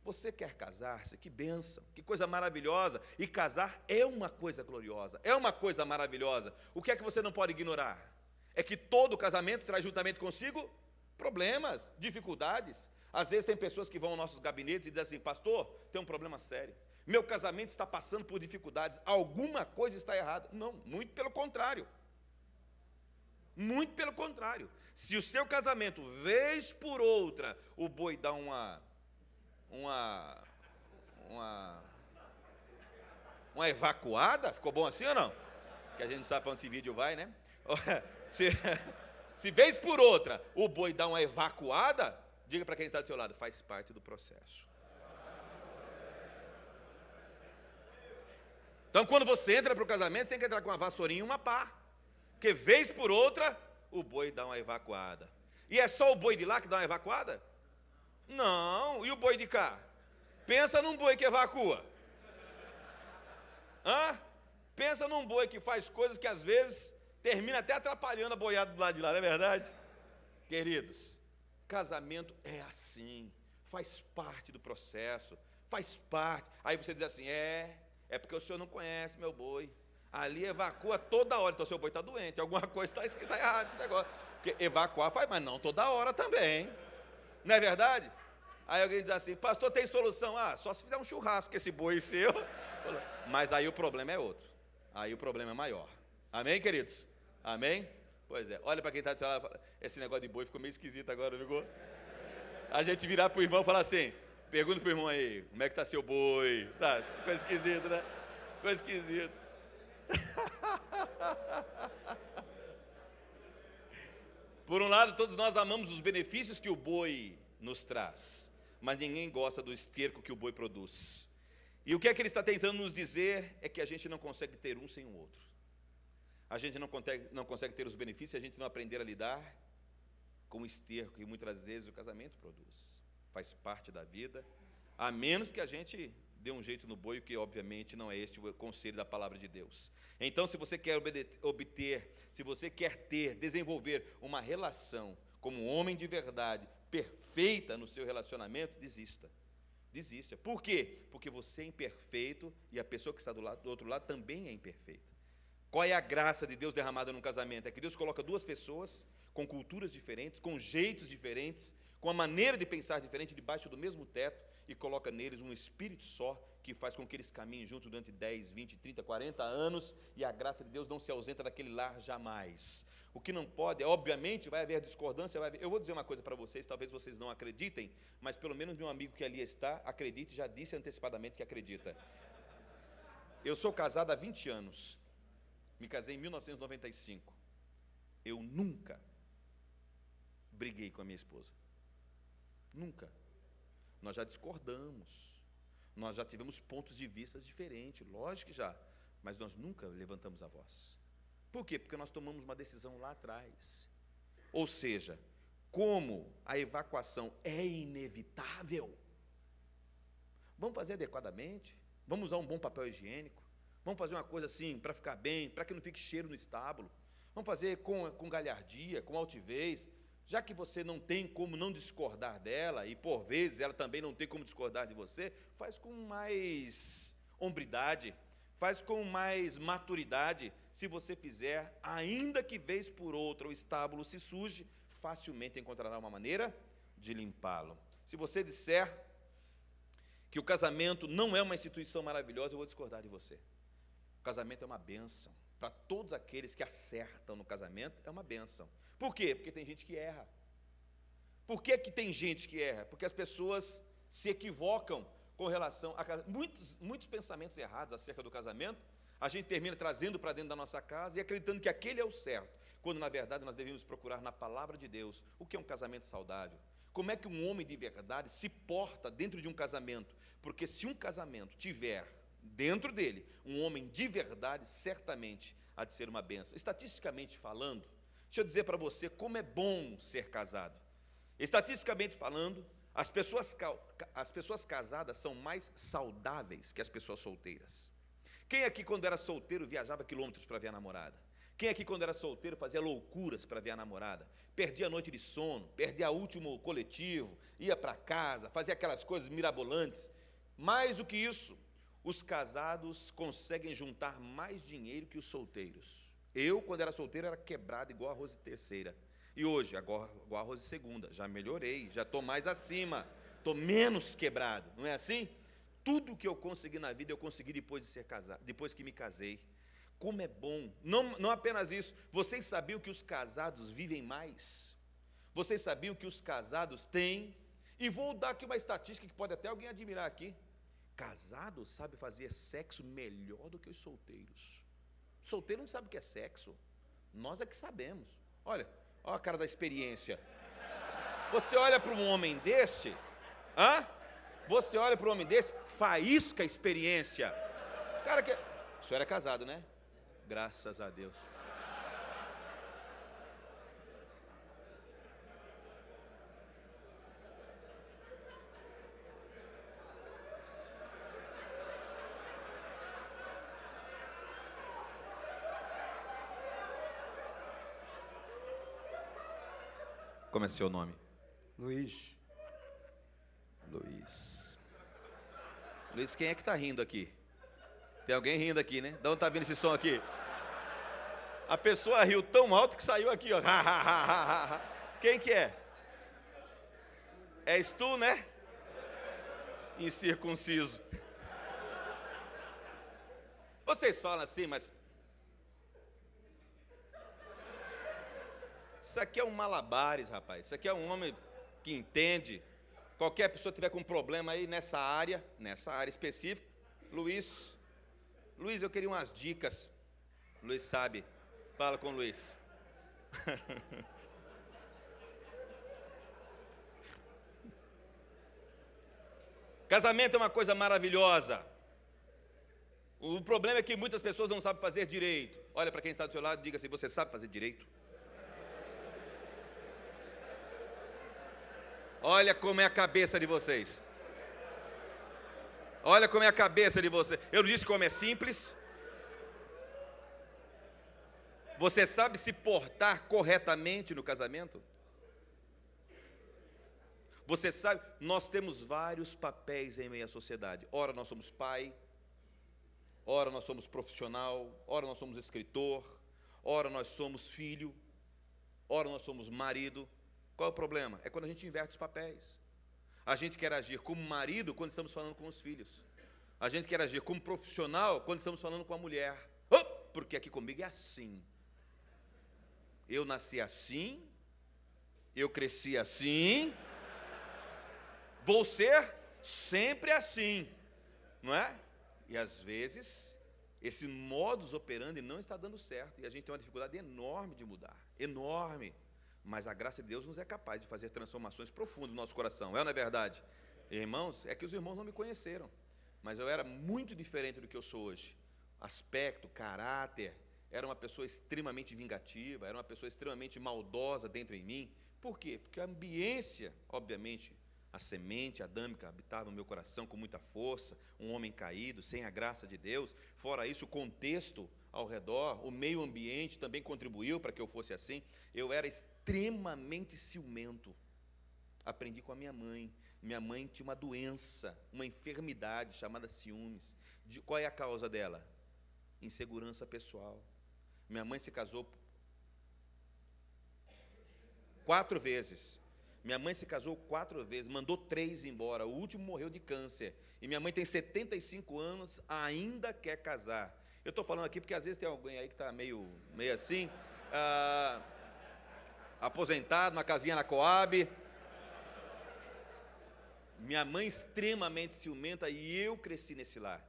Você quer casar-se? Que bênção, que coisa maravilhosa. E casar é uma coisa gloriosa, é uma coisa maravilhosa. O que é que você não pode ignorar? É que todo casamento traz juntamente consigo problemas, dificuldades. Às vezes tem pessoas que vão aos nossos gabinetes e dizem assim: pastor, tem um problema sério. Meu casamento está passando por dificuldades. Alguma coisa está errada. Não, muito pelo contrário. Muito pelo contrário. Se o seu casamento, vez por outra, o boi dá uma evacuada, ficou bom assim ou não? Que a gente não sabe para onde esse vídeo vai, né? Se vez por outra o boi dá uma evacuada, diga para quem está do seu lado: faz parte do processo. Então, quando você entra para o casamento, você tem que entrar com uma vassourinha e uma pá, porque vez por outra o boi dá uma evacuada. E é só o boi de lá que dá uma evacuada? Não, e o boi de cá? Pensa num boi que evacua. Pensa num boi que faz coisas que às vezes termina até atrapalhando a boiada do lado de lá, não é verdade? Queridos, casamento é assim, faz parte do processo, faz parte. Aí você diz assim: é porque o senhor não conhece meu boi. Ali evacua toda hora, então o seu boi está doente, alguma coisa está errada esse negócio. Porque evacuar faz, mas não toda hora também, não é verdade? Aí alguém diz assim: pastor, tem solução? Só se fizer um churrasco com esse boi seu. Mas aí o problema é outro, aí o problema é maior. Amém, queridos? Amém? Pois é, olha para quem está dizendo: esse negócio de boi ficou meio esquisito agora, não ficou? A gente virar para o irmão e falar assim: pergunta para o irmão aí, como é que está seu boi? Tá, ficou esquisito, né? Ficou esquisito. Por um lado, todos nós amamos os benefícios que o boi nos traz, mas ninguém gosta do esterco que o boi produz. E o que é que ele está tentando nos dizer é que a gente não consegue ter um sem o outro. A gente não consegue ter os benefícios se a gente não aprender a lidar com o esterco que muitas vezes o casamento produz. Faz parte da vida, a menos que a gente dê um jeito no boi, que obviamente não é este o conselho da palavra de Deus. Então, se você quer se você quer desenvolver uma relação como um homem de verdade, perfeita no seu relacionamento, desista. Desista. Por quê? Porque você é imperfeito e a pessoa que está do outro lado também é imperfeita. Qual é a graça de Deus derramada num casamento? É que Deus coloca duas pessoas com culturas diferentes, com jeitos diferentes, com a maneira de pensar diferente, debaixo do mesmo teto, e coloca neles um espírito só, que faz com que eles caminhem juntos durante 10, 20, 30, 40 anos, e a graça de Deus não se ausenta daquele lar jamais. O que não pode, obviamente, vai haver discordância, eu vou dizer uma coisa para vocês, talvez vocês não acreditem, mas pelo menos meu amigo que ali está, acredite, já disse antecipadamente que acredita. Eu sou casado há 20 anos, me casei em 1995, eu nunca briguei com a minha esposa, nunca. Nós já discordamos, nós já tivemos pontos de vista diferentes, lógico que já, mas nós nunca levantamos a voz. Por quê? Porque nós tomamos uma decisão lá atrás. Ou seja, como a evacuação é inevitável, vamos fazer adequadamente, vamos usar um bom papel higiênico, vamos fazer uma coisa assim, para ficar bem, para que não fique cheiro no estábulo, vamos fazer com galhardia, com altivez. Já que você não tem como não discordar dela, e por vezes ela também não tem como discordar de você, faz com mais hombridade, faz com mais maturidade. Se você fizer, ainda que vez por outra o estábulo se suje, facilmente encontrará uma maneira de limpá-lo. Se você disser que o casamento não é uma instituição maravilhosa, eu vou discordar de você. O casamento é uma bênção. Para todos aqueles que acertam no casamento, é uma bênção. Por quê? Porque tem gente que erra. Por que tem gente que erra? Porque as pessoas se equivocam com relação a muitos pensamentos errados acerca do casamento, a gente termina trazendo para dentro da nossa casa e acreditando que aquele é o certo, quando na verdade nós devemos procurar na palavra de Deus o que é um casamento saudável. Como é que um homem de verdade se porta dentro de um casamento? Porque se um casamento tiver dentro dele um homem de verdade, certamente há de ser uma bênção. Estatisticamente falando, deixa eu dizer para você como é bom ser casado. Estatisticamente falando, as pessoas casadas são mais saudáveis que as pessoas solteiras. Quem aqui, quando era solteiro, viajava quilômetros para ver a namorada? Quem aqui, quando era solteiro, fazia loucuras para ver a namorada? Perdia a noite de sono, perdia o último coletivo, ia para casa, fazia aquelas coisas mirabolantes. Mais do que isso, os casados conseguem juntar mais dinheiro que os solteiros. Eu, quando era solteiro, era quebrado igual a Rose terceira. E hoje, igual a Rose segunda. Já melhorei, já estou mais acima, estou menos quebrado, não é assim? Tudo que eu consegui na vida, eu consegui depois de ser casado, depois que me casei. Como é bom, não apenas isso, vocês sabiam que os casados vivem mais? Vocês sabiam que os casados têm, e vou dar aqui uma estatística que pode até alguém admirar aqui, casados sabem fazer sexo melhor do que os solteiros. Solteiro não sabe o que é sexo, nós é que sabemos. Olha a cara da experiência. Você olha para um homem desse, você olha para um homem desse, faísca a experiência. Cara, o senhor é casado, né? Graças a Deus. Como é seu nome? Luiz. Luiz, quem é que está rindo aqui? Tem alguém rindo aqui, né? De onde está vindo esse som aqui? A pessoa riu tão alto que saiu aqui, ó. Quem que é? És tu, né? Incircunciso. Vocês falam assim, mas isso aqui é um malabares, rapaz. Isso aqui é um homem que entende. Qualquer pessoa que tiver com problema aí nessa área específica, Luiz, eu queria umas dicas. Luiz sabe. Fala com o Luiz. Casamento é uma coisa maravilhosa. O problema é que muitas pessoas não sabem fazer direito. Olha para quem está do seu lado e diga assim: você sabe fazer direito? Olha como é a cabeça de vocês. Olha como é a cabeça de vocês. Eu não disse como é simples. Você sabe se portar corretamente no casamento? Você sabe, nós temos vários papéis em meio à sociedade. Ora nós somos pai, ora nós somos profissional, ora nós somos escritor, ora nós somos filho, ora nós somos marido. Qual é o problema? É quando a gente inverte os papéis. A gente quer agir como marido quando estamos falando com os filhos. A gente quer agir como profissional quando estamos falando com a mulher. Porque aqui comigo é assim. Eu nasci assim, eu cresci assim, vou ser sempre assim, não é? E às vezes, esse modus operandi não está dando certo, e a gente tem uma dificuldade enorme de mudar, enorme. Mas a graça de Deus nos é capaz de fazer transformações profundas no nosso coração, não é verdade? Irmãos, é que os irmãos não me conheceram, mas eu era muito diferente do que eu sou hoje. Aspecto, caráter, era uma pessoa extremamente vingativa, era uma pessoa extremamente maldosa dentro em mim. Por quê? Porque a ambiência, obviamente, a semente adâmica habitava no meu coração com muita força, um homem caído, sem a graça de Deus. Fora isso, o contexto ao redor, o meio ambiente também contribuiu para que eu fosse assim. Eu era extremamente ciumento. Aprendi com a minha mãe. Minha mãe tinha uma doença, uma enfermidade chamada ciúmes. Qual é a causa dela? Insegurança pessoal. Minha mãe se casou 4 vezes. Minha mãe se casou 4 vezes, mandou 3 embora. O último morreu de câncer. E minha mãe tem 75 anos, ainda quer casar. Eu estou falando aqui porque às vezes tem alguém aí que está meio assim, aposentado, na casinha na Coab. Minha mãe extremamente ciumenta e eu cresci nesse lar.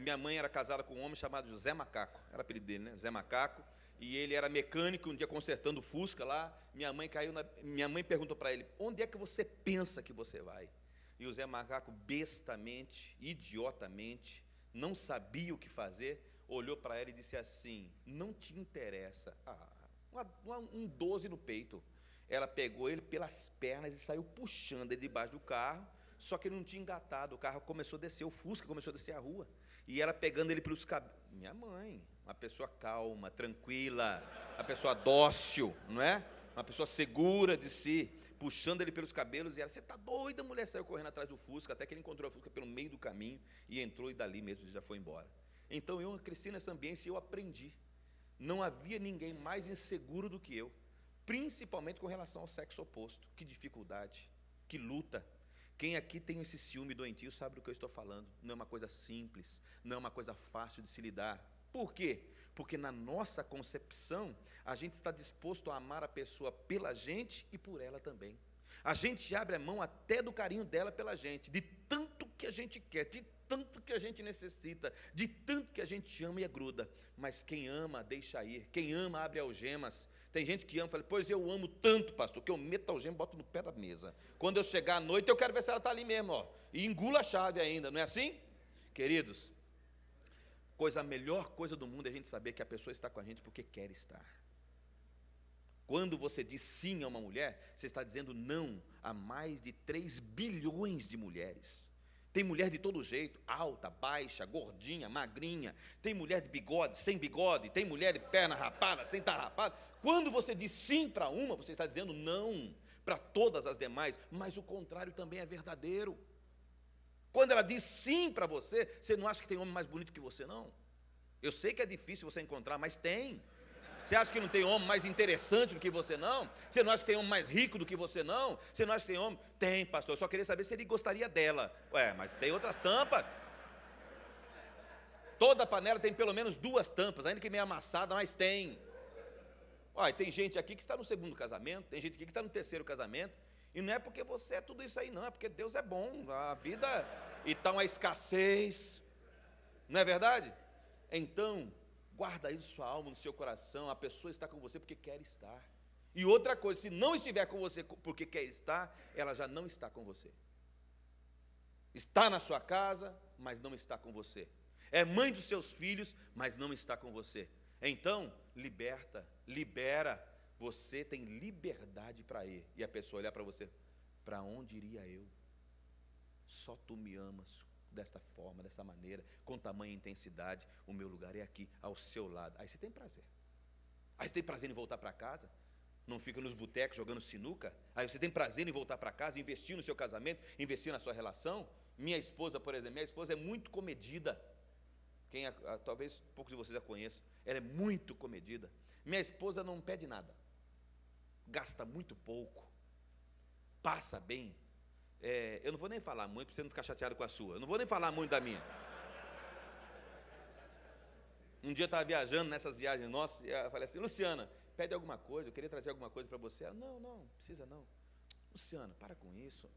Minha mãe era casada com um homem chamado Zé Macaco, era o apelido dele, né? Zé Macaco, e ele era mecânico, um dia consertando o Fusca lá, minha mãe perguntou para ele: onde é que você pensa que você vai? E o Zé Macaco, bestamente, idiotamente, não sabia o que fazer, olhou para ela e disse assim: não te interessa. Um 12 no peito. Ela pegou ele pelas pernas e saiu puxando ele debaixo do carro, Só que ele não tinha engatado, o carro começou a descer, o Fusca começou a descer a rua. E ela pegando ele pelos cabelos. Minha mãe, uma pessoa calma, tranquila, uma pessoa dócil, não é? Uma pessoa segura de si, puxando ele pelos cabelos, e ela, você está doida, mulher? Saiu correndo atrás do Fusca, até que ele encontrou a Fusca pelo meio do caminho, e entrou, e dali mesmo ele já foi embora. Então eu cresci nesse ambiente e eu aprendi. Não havia ninguém mais inseguro do que eu, principalmente com relação ao sexo oposto. Que dificuldade, que luta. Quem aqui tem esse ciúme doentio sabe do que eu estou falando. Não é uma coisa simples, não é uma coisa fácil de se lidar. Por quê? Porque na nossa concepção, a gente está disposto a amar a pessoa pela gente e por ela também. A gente abre a mão até do carinho dela pela gente, de tanto que a gente quer, de tanto que a gente necessita, de tanto que a gente ama e é gruda. Mas quem ama, deixa ir. Quem ama, abre algemas. Tem gente que ama, fala, pois eu amo tanto, pastor, que eu meto a algema e boto no pé da mesa. Quando eu chegar à noite, eu quero ver se ela está ali mesmo, ó, e engula a chave ainda, não é assim? Queridos, a melhor coisa do mundo é a gente saber que a pessoa está com a gente porque quer estar. Quando você diz sim a uma mulher, você está dizendo não a mais de 3 bilhões de mulheres. Tem mulher de todo jeito, alta, baixa, gordinha, magrinha. Tem mulher de bigode, sem bigode. Tem mulher de perna rapada, sem estar rapada. Quando você diz sim para uma, você está dizendo não para todas as demais. Mas o contrário também é verdadeiro. Quando ela diz sim para você, você não acha que tem homem mais bonito que você, não? Eu sei que é difícil você encontrar, mas tem. Você acha que não tem homem mais interessante do que você, não? Você não acha que tem homem mais rico do que você, não? Você não acha que tem homem? Tem, pastor, eu só queria saber se ele gostaria dela. Ué, mas tem outras tampas. Toda panela tem pelo menos 2 tampas, ainda que meio amassada, mas tem. Olha, tem gente aqui que está no 2º casamento, tem gente aqui que está no 3º casamento, e não é porque você é tudo isso aí, não, é porque Deus é bom, a vida, e está uma escassez, não é verdade? Então, guarda isso sua alma, no seu coração, a pessoa está com você porque quer estar. E outra coisa, se não estiver com você porque quer estar, ela já não está com você. Está na sua casa, mas não está com você. É mãe dos seus filhos, mas não está com você. Então, libera. Você tem liberdade para ir. E a pessoa olhar para você, para onde iria eu? Só tu me amas desta forma, dessa maneira, com tamanha intensidade. O meu lugar é aqui, ao seu lado. Aí você tem prazer. Aí você tem prazer em voltar para casa. Não fica nos botecos jogando sinuca. Aí você tem prazer em voltar para casa, investir no seu casamento, investir na sua relação. Minha esposa, por exemplo, minha esposa é muito comedida. Talvez poucos de vocês a conheçam. Ela é muito comedida. Minha esposa não pede nada. Gasta muito pouco. Passa bem. Eu não vou nem falar muito para você não ficar chateado com a sua. Eu não vou nem falar muito da minha. Um dia eu estava viajando nessas viagens nossas, e eu falei assim, Luciana, pede alguma coisa, eu queria trazer alguma coisa para você. Ela, não precisa não. Luciana, para com isso.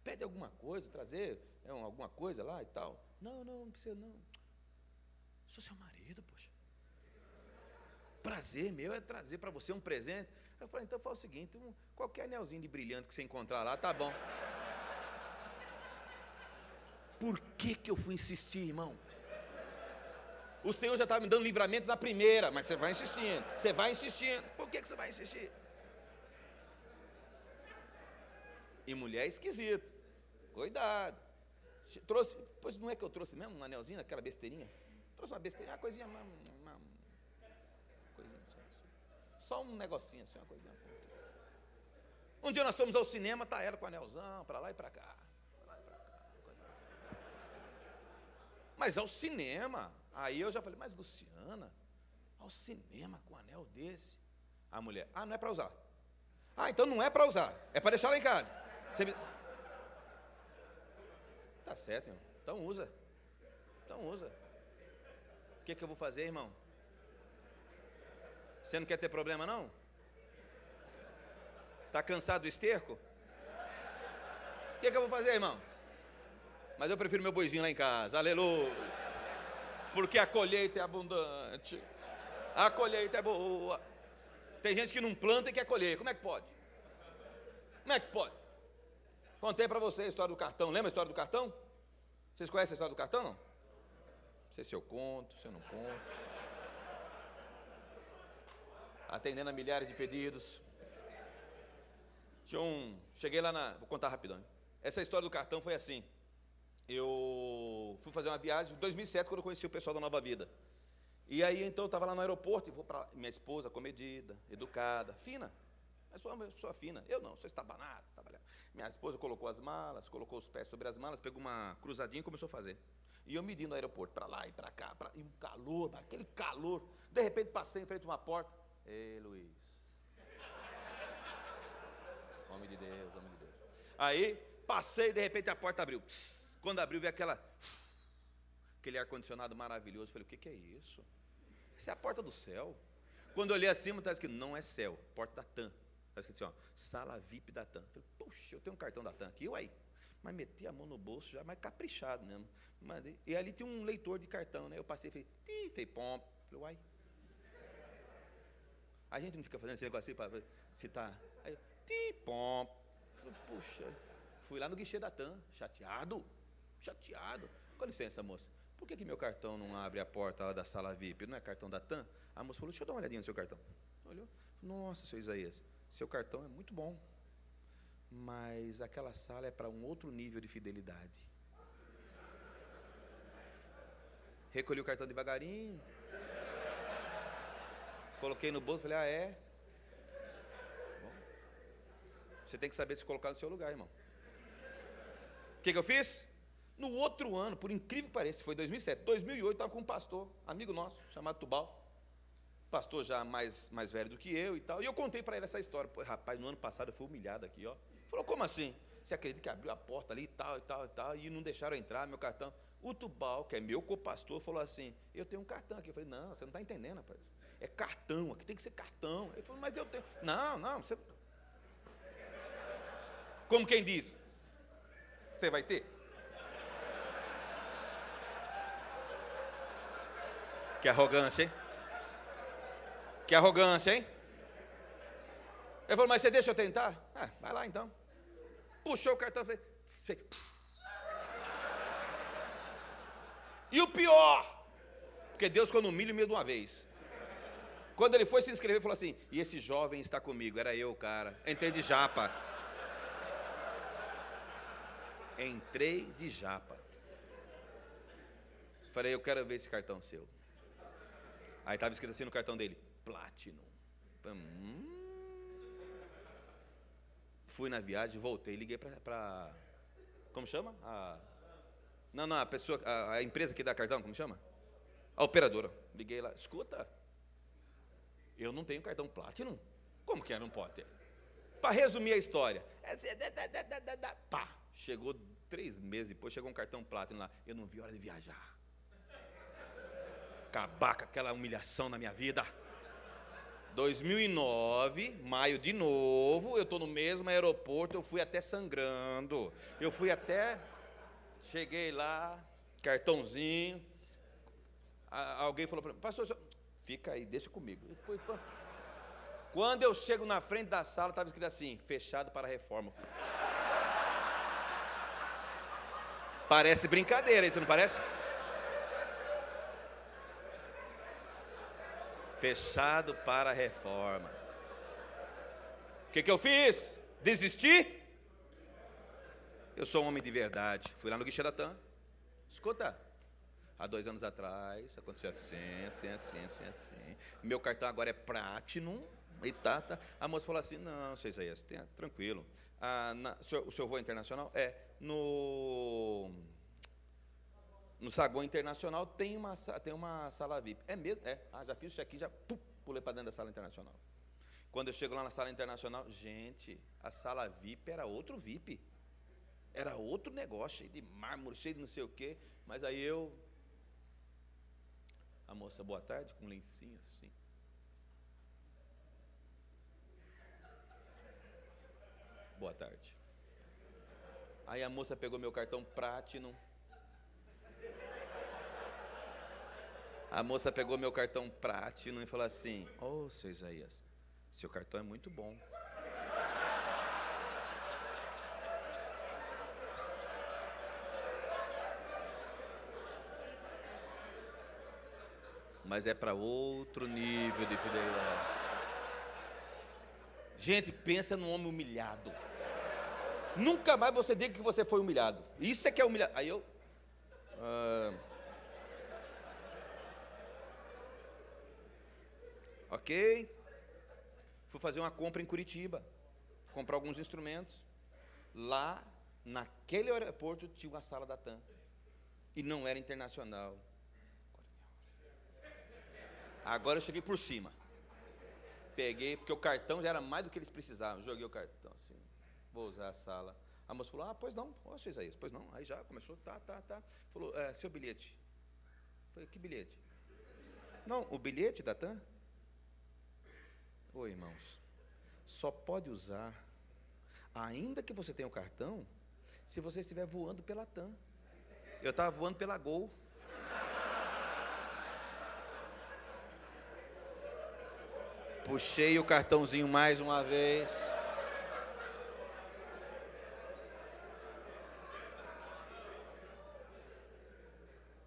Pede alguma coisa, trazer alguma coisa lá e tal. Não precisa não. Sou seu marido, poxa. Prazer meu é trazer para você um presente. Eu falei, então faz o seguinte, qualquer anelzinho de brilhante que você encontrar lá, tá bom. Por que eu fui insistir, irmão? O Senhor já estava me dando livramento na primeira, mas você vai insistindo. Por que você vai insistir? E mulher é esquisita. Cuidado. Pois não é que eu trouxe mesmo um anelzinho, aquela besteirinha? Trouxe uma besteirinha, uma coisinha, só um negocinho assim, uma coisinha. Um dia nós fomos ao cinema, tá ela com o anelzão, para lá e para cá. Mas ao cinema, aí eu já falei, mas Luciana, ao cinema com um anel desse? A mulher, não é para usar. Então não é para usar, é para deixar lá em casa. Tá certo, irmão. Então usa. O que eu vou fazer, irmão? Você não quer ter problema, não? Está cansado do esterco? O que eu vou fazer, irmão? Mas eu prefiro meu boizinho lá em casa, aleluia. Porque a colheita é abundante. A colheita é boa. Tem gente que não planta e quer colher. Como é que pode? Contei para você a história do cartão. Lembra a história do cartão? Vocês conhecem a história do cartão, não? Não sei se eu conto, se eu não conto. Atendendo a milhares de pedidos. Cheguei lá vou contar rapidão, hein? Essa história do cartão foi assim. Eu fui fazer uma viagem em 2007, quando eu conheci o pessoal da Nova Vida. E aí, então, eu estava lá no aeroporto, e vou para minha esposa, comedida, educada, fina. Mas sou uma pessoa fina. Eu não, sou estabanado, estabanado. Minha esposa colocou as malas, colocou os pés sobre as malas, pegou uma cruzadinha e começou a fazer. E eu medindo no aeroporto, para lá e para cá, e um calor, aquele calor. De repente, passei em frente a uma porta. Ei, Luiz. Homem de Deus, homem de Deus. Aí, passei, de repente, a porta abriu. Quando abriu, veio aquele ar-condicionado maravilhoso. Falei, o que é isso? Essa é a porta do céu. Quando eu olhei acima, está escrito, não é céu, porta da TAM. Está escrito assim, ó, sala VIP da TAM. Falei, puxa, eu tenho um cartão da TAM aqui, uai. Mas meti a mão no bolso já, mais caprichado mesmo. E ali tinha um leitor de cartão, né? Eu passei e falei, pom. Falei, uai. A gente não fica fazendo esse negócio assim para citar. Aí, pom. Falei, puxa. Fui lá no guichê da TAM, chateado. Com licença, moça. Por que meu cartão não abre a porta lá da sala VIP? Não é cartão da TAM? A moça falou, deixa eu dar uma olhadinha no seu cartão. Olhou. Nossa, seu Isaías, seu cartão é muito bom. Mas aquela sala é para um outro nível de fidelidade. Recolhi o cartão devagarinho. Coloquei no bolso, falei, é? Bom, você tem que saber se colocar no seu lugar, irmão. O que eu fiz? No outro ano, por incrível que pareça, foi 2007, 2008, estava com um pastor, amigo nosso, chamado Tubal. Pastor já mais velho do que eu e tal. E eu contei para ele essa história. Pô, rapaz, no ano passado eu fui humilhado aqui, ó. Falou, como assim? Você acredita que abriu a porta ali e tal, e não deixaram entrar, meu cartão? O Tubal, que é meu co-pastor, falou assim, eu tenho um cartão aqui. Eu falei, não, você não está entendendo, rapaz. É cartão, aqui tem que ser cartão. Ele falou, mas eu tenho. Não, você... Como quem diz? Você vai ter? Que arrogância, hein? Que arrogância, hein? Ele falou, mas você deixa eu tentar? Vai lá então. Puxou o cartão e falei, e o pior, porque Deus quando humilha de uma vez. Quando ele foi se inscrever, ele falou assim, e esse jovem está comigo, era eu, cara. Entrei de japa. Falei, eu quero ver esse cartão seu. Aí estava escrito assim no cartão dele, Platinum. Fui na viagem, voltei, liguei para como chama? A pessoa, a empresa que dá cartão, como chama? A operadora. Liguei lá, escuta, eu não tenho cartão Platinum. Como que é? Não pode ter. Para resumir a história, pá, chegou 3 meses depois, chegou um cartão Platinum lá. Eu não vi hora de viajar. Acabar com aquela humilhação na minha vida. 2009, maio de novo, eu estou no mesmo aeroporto, eu fui até sangrando. Cheguei lá, cartãozinho. Alguém falou para mim, pastor, fica aí, deixa comigo. Quando eu chego na frente da sala, estava escrito assim, fechado para reforma. Parece brincadeira, isso não parece? Fechado para a reforma. O que eu fiz? Desisti? Eu sou um homem de verdade. Fui lá no guichê da TAM. Escuta, há 2 anos atrás, aconteceu assim. Meu cartão agora é Platinum. E tá. A moça falou assim, não, seu Isaías, tranquilo. O seu voo internacional? No saguão internacional tem uma sala VIP. É mesmo? Já fiz o check-in, já pulei para dentro da sala internacional. Quando eu chego lá na sala internacional, gente, a sala VIP era outro VIP. Era outro negócio, cheio de mármore, cheio de não sei o quê. Mas aí a moça, boa tarde, com um lencinho assim. Boa tarde. Aí a moça pegou meu cartão Platinum. A moça pegou meu cartão Platinum e falou assim, seu Isaías, seu cartão é muito bom. Mas é para outro nível de fidelidade. Gente, pensa num homem humilhado. Nunca mais você diga que você foi humilhado. Isso é que é humilhado. Aí eu... ok. Fui fazer uma compra em Curitiba. Comprar alguns instrumentos. Lá, naquele aeroporto, tinha uma sala da TAM. E não era internacional. Agora eu cheguei por cima. Peguei, porque o cartão já era mais do que eles precisavam. Joguei o cartão assim. Vou usar a sala. A moça falou, pois não. Ô, Isaías, pois não. Aí já começou, tá. Falou, seu bilhete. Eu falei, que bilhete? Não, o bilhete da TAM? Ô, irmãos, só pode usar, ainda que você tenha o cartão, se você estiver voando pela TAM. Eu estava voando pela Gol. Puxei o cartãozinho mais uma vez.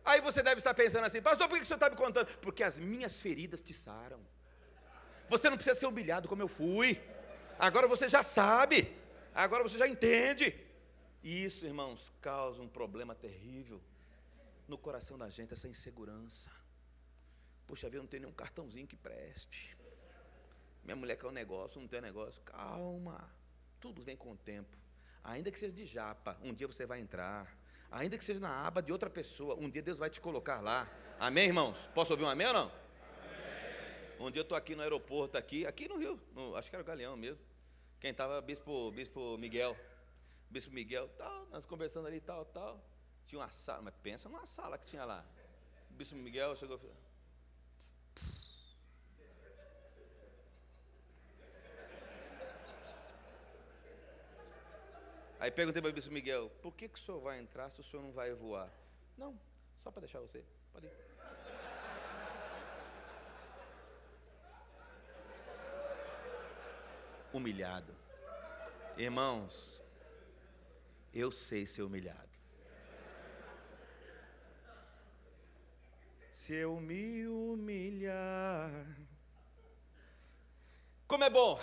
Aí você deve estar pensando assim, pastor, por que o senhor está me contando? Porque as minhas feridas te saram. Você não precisa ser humilhado como eu fui. Agora você já sabe. Agora você já entende. E isso, irmãos, causa um problema terrível no coração da gente, essa insegurança. Poxa vida, não tem nenhum cartãozinho que preste. Minha mulher quer um negócio, não tem negócio. Calma, tudo vem com o tempo. Ainda que seja de japa, um dia você vai entrar. Ainda que seja na aba de outra pessoa, um dia Deus vai te colocar lá. Amém, irmãos? Posso ouvir um amém ou não? Amém. Um dia eu estou aqui no aeroporto, aqui no Rio, acho que era o Galeão mesmo. Quem estava? Bispo Miguel. Bispo Miguel, tal, nós conversando ali, tal. Tinha uma sala, mas pensa numa sala que tinha lá. O Bispo Miguel chegou e falou, aí perguntei para o Bispo Miguel, por que o senhor vai entrar se o senhor não vai voar? Não, só para deixar você, pode ir. Humilhado. Irmãos, eu sei ser humilhado. Se eu me humilhar... Como é bom!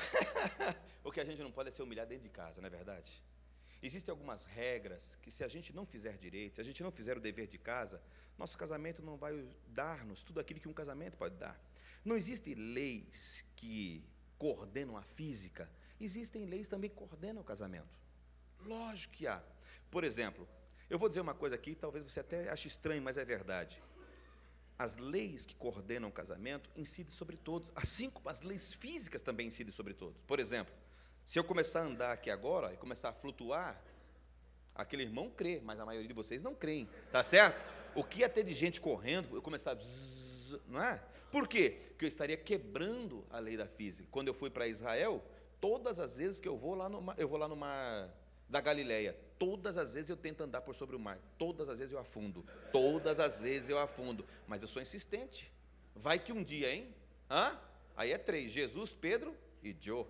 O que a gente não pode é ser humilhado dentro de casa, não é verdade? Existem algumas regras que, se a gente não fizer direito, se a gente não fizer o dever de casa, nosso casamento não vai dar-nos tudo aquilo que um casamento pode dar. Não existem leis que coordenam a física, existem leis também que coordenam o casamento. Lógico que há. Por exemplo, eu vou dizer uma coisa aqui, talvez você até ache estranho, mas é verdade. As leis que coordenam o casamento incidem sobre todos, assim como as leis físicas também incidem sobre todos. Por exemplo, se eu começar a andar aqui agora e começar a flutuar, aquele irmão crê, mas a maioria de vocês não creem, tá certo? O que ia ter de gente correndo, eu começar a zzz, não é? Por quê? Porque eu estaria quebrando a lei da física. Quando eu fui para Israel, todas as vezes que eu vou lá no mar da Galileia, todas as vezes eu tento andar por sobre o mar, todas as vezes eu afundo, mas eu sou insistente. Vai que um dia, hein? Aí é 3, Jesus, Pedro e Joe.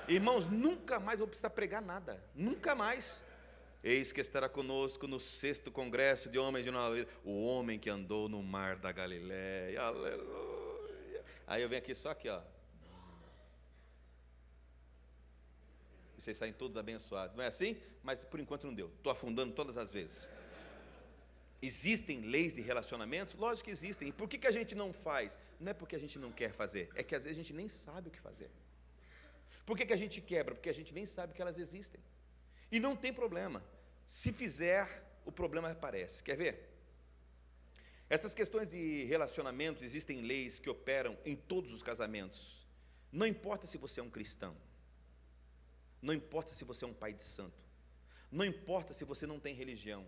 Irmãos, nunca mais vou precisar pregar nada, nunca mais. Eis que estará conosco no 6º Congresso de Homens de Nova Vida, o homem que andou no mar da Galileia, aleluia. Aí eu venho aqui só aqui, ó. E vocês saem todos abençoados, não é assim? Mas por enquanto não deu, estou afundando todas as vezes. Existem leis de relacionamentos? Lógico que existem. E por que a gente não faz? Não é porque a gente não quer fazer, é que às vezes a gente nem sabe o que fazer. Por que a gente quebra? Porque a gente nem sabe que elas existem. E não tem problema. Se fizer, o problema aparece. Quer ver? Essas questões de relacionamento, existem leis que operam em todos os casamentos. Não importa se você é um cristão. Não importa se você é um pai de santo. Não importa se você não tem religião.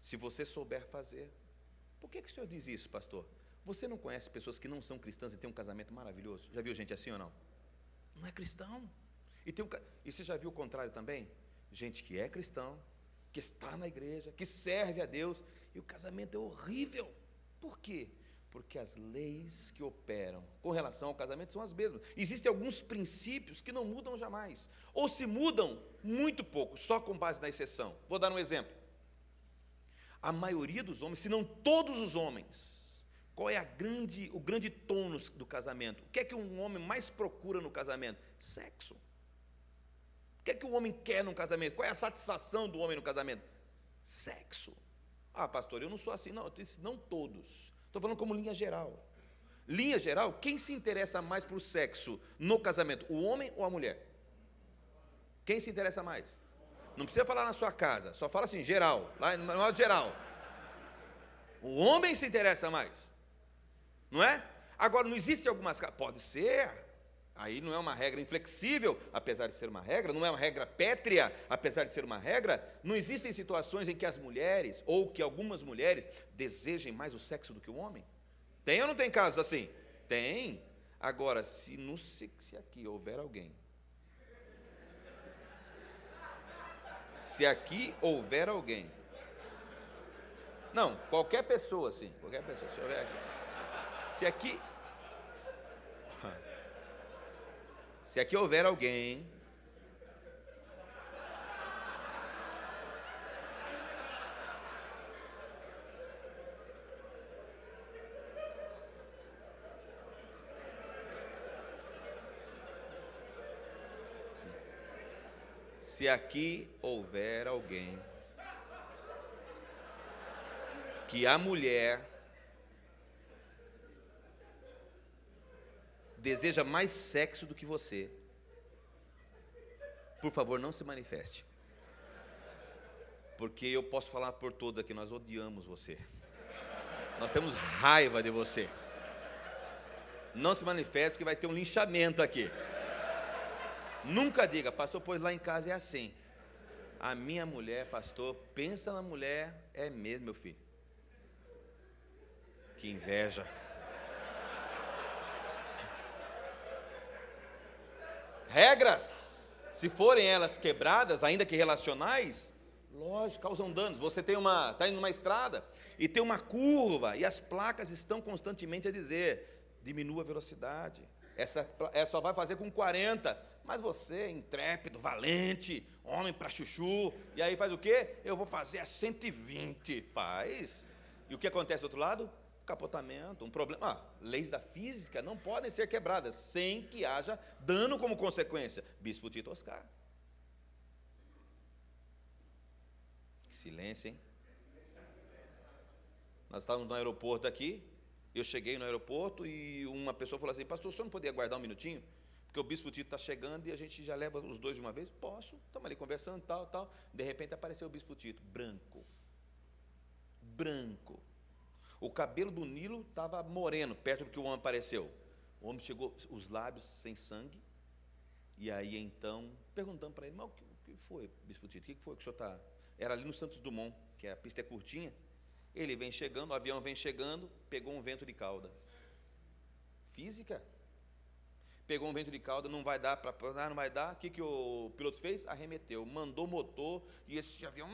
Se você souber fazer. Por que o senhor diz isso, pastor? Você não conhece pessoas que não são cristãs e têm um casamento maravilhoso? Já viu gente assim ou não? Não é cristão. E você já viu o contrário também? Gente que é cristão, que está na igreja, que serve a Deus, e o casamento é horrível. Por quê? Porque as leis que operam com relação ao casamento são as mesmas. Existem alguns princípios que não mudam jamais, ou se mudam muito pouco, só com base na exceção. Vou dar um exemplo. A maioria dos homens, se não todos os homens, Qual é o grande tônus do casamento? O que é que um homem mais procura no casamento? Sexo. O que é que o homem quer no casamento? Qual é a satisfação do homem no casamento? Sexo. Ah, pastor, eu não sou assim. Não, eu disse, não todos. Estou falando como linha geral. Linha geral, quem se interessa mais por sexo no casamento? O homem ou a mulher? Quem se interessa mais? Não precisa falar na sua casa, só fala assim, geral, lá no modo geral. O homem se interessa mais. Não é? Agora, não existe algumas... Pode ser, aí não é uma regra inflexível, apesar de ser uma regra, não é uma regra pétrea, apesar de ser uma regra. Não existem situações em que as mulheres, ou que algumas mulheres, desejem mais o sexo do que o homem? Tem ou não tem casos assim? Tem. Agora, se aqui houver alguém... Se aqui houver alguém... Não, qualquer pessoa, sim, qualquer pessoa, se houver aqui... Se aqui houver alguém que a mulher deseja mais sexo do que você, por favor, não se manifeste. Porque eu posso falar por todos aqui, nós odiamos você. Nós temos raiva de você. Não se manifeste, porque vai ter um linchamento aqui. Nunca diga, pastor, pois lá em casa é assim. A minha mulher, pastor, pensa na mulher, é mesmo, meu filho. Que inveja. Regras, se forem elas quebradas, ainda que relacionais, lógico, causam danos. Você está indo numa estrada e tem uma curva e as placas estão constantemente a dizer, diminua a velocidade. Essa só vai fazer com 40, mas você, intrépido, valente, homem para chuchu, e aí faz o quê? Eu vou fazer a 120, faz. E o que acontece do outro lado? Capotamento, um problema. Leis da física não podem ser quebradas sem que haja dano como consequência. Bispo Tito Oscar. Que silêncio, hein? Nós estávamos no aeroporto aqui, eu cheguei no aeroporto e uma pessoa falou assim, pastor, o senhor não poderia aguardar um minutinho? Porque o Bispo Tito está chegando e a gente já leva os dois de uma vez? Posso, estamos ali conversando, tal. De repente apareceu o Bispo Tito, branco. O cabelo do Nilo estava moreno, perto do que o homem apareceu. O homem chegou, os lábios sem sangue, e aí então, perguntando para ele, mas o que foi, Bispo Tito, o que foi que o senhor está... Era ali no Santos Dumont, que a pista é curtinha. Ele vem chegando, o avião vem chegando, pegou um vento de cauda. Física. Pegou um vento de cauda, não vai dar, não vai dar. O que o piloto fez? Arremeteu, mandou motor, e esse avião...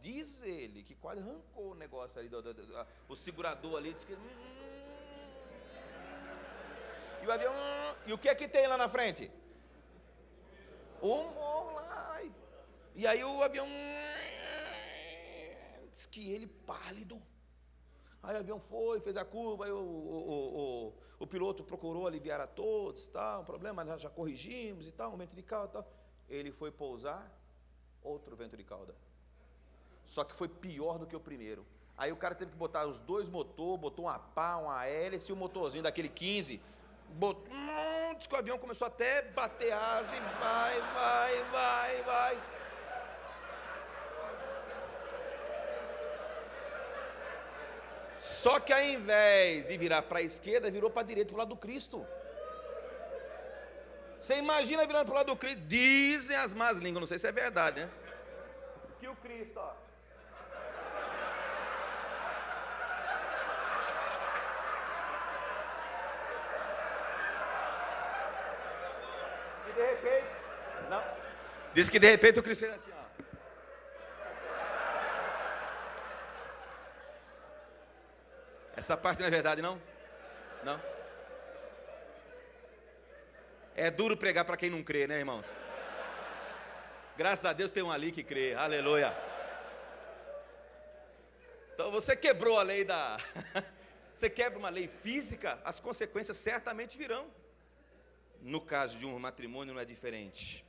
Diz ele que quase arrancou o negócio ali, o segurador ali, diz que... E o avião... E o que é que tem lá na frente? O morro lá. E aí o avião... Diz que ele pálido. Aí o avião foi, fez a curva, aí o piloto procurou aliviar a todos, tal, um problema, nós já corrigimos e tal, um vento de cauda e tal. Ele foi pousar, outro vento de cauda. Só que foi pior do que o primeiro. Aí o cara teve que botar os dois motores, botou uma pá, uma hélice e o motorzinho daquele 15, botou, diz que o avião começou até bater asa e vai. Só que ao invés de virar para a esquerda, virou para a direita, para o lado do Cristo. Você imagina virando para o lado do Cristo? Dizem as más línguas, não sei se é verdade, né? Diz que o Cristo, ó. Diz que de repente o Cristo fez assim, ó. Essa parte não é verdade, não? Não? É duro pregar para quem não crê, né, irmãos? Graças a Deus tem um ali que crê, aleluia. Então você quebrou a lei da... Você quebra uma lei física, as consequências certamente virão. No caso de um matrimônio não é diferente.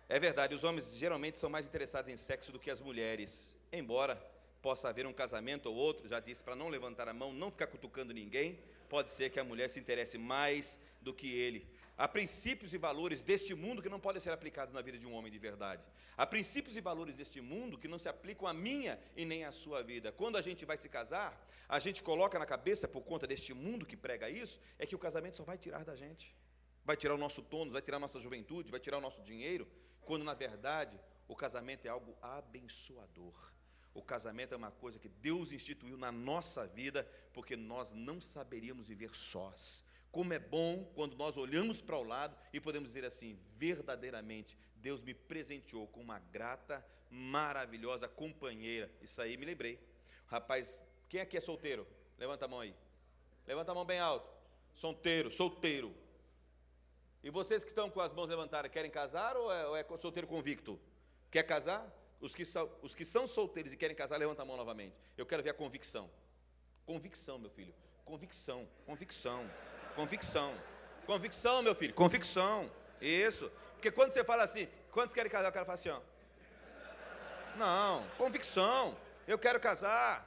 É verdade, os homens geralmente são mais interessados em sexo do que as mulheres. Embora possa haver um casamento ou outro, já disse, para não levantar a mão, não ficar cutucando ninguém, pode ser que a mulher se interesse mais do que ele. Há princípios e valores deste mundo que não podem ser aplicados na vida de um homem de verdade. Há princípios e valores deste mundo que não se aplicam à minha e nem à sua vida. Quando a gente vai se casar, a gente coloca na cabeça, por conta deste mundo que prega isso, é que o casamento só vai tirar da gente. Vai tirar o nosso tônus, vai tirar a nossa juventude, vai tirar o nosso dinheiro, quando na verdade o casamento é algo abençoador. O casamento é uma coisa que Deus instituiu na nossa vida, porque nós não saberíamos viver sós. Como é bom quando nós olhamos para o lado e podemos dizer assim, verdadeiramente, Deus me presenteou com uma grata, maravilhosa companheira. Isso aí me lembrei. Rapaz, quem aqui é solteiro? Levanta a mão aí. Levanta a mão bem alto. Solteiro, solteiro. E vocês que estão com as mãos levantadas, querem casar ou é solteiro convicto? Quer casar? Os que são solteiros e querem casar, levanta a mão novamente. Eu quero ver a convicção. Convicção, meu filho. Convicção, convicção, convicção. Convicção, meu filho, convicção. Isso. Porque quando você fala assim, quantos querem casar? O cara fala assim, ó. Não, convicção. Eu quero casar.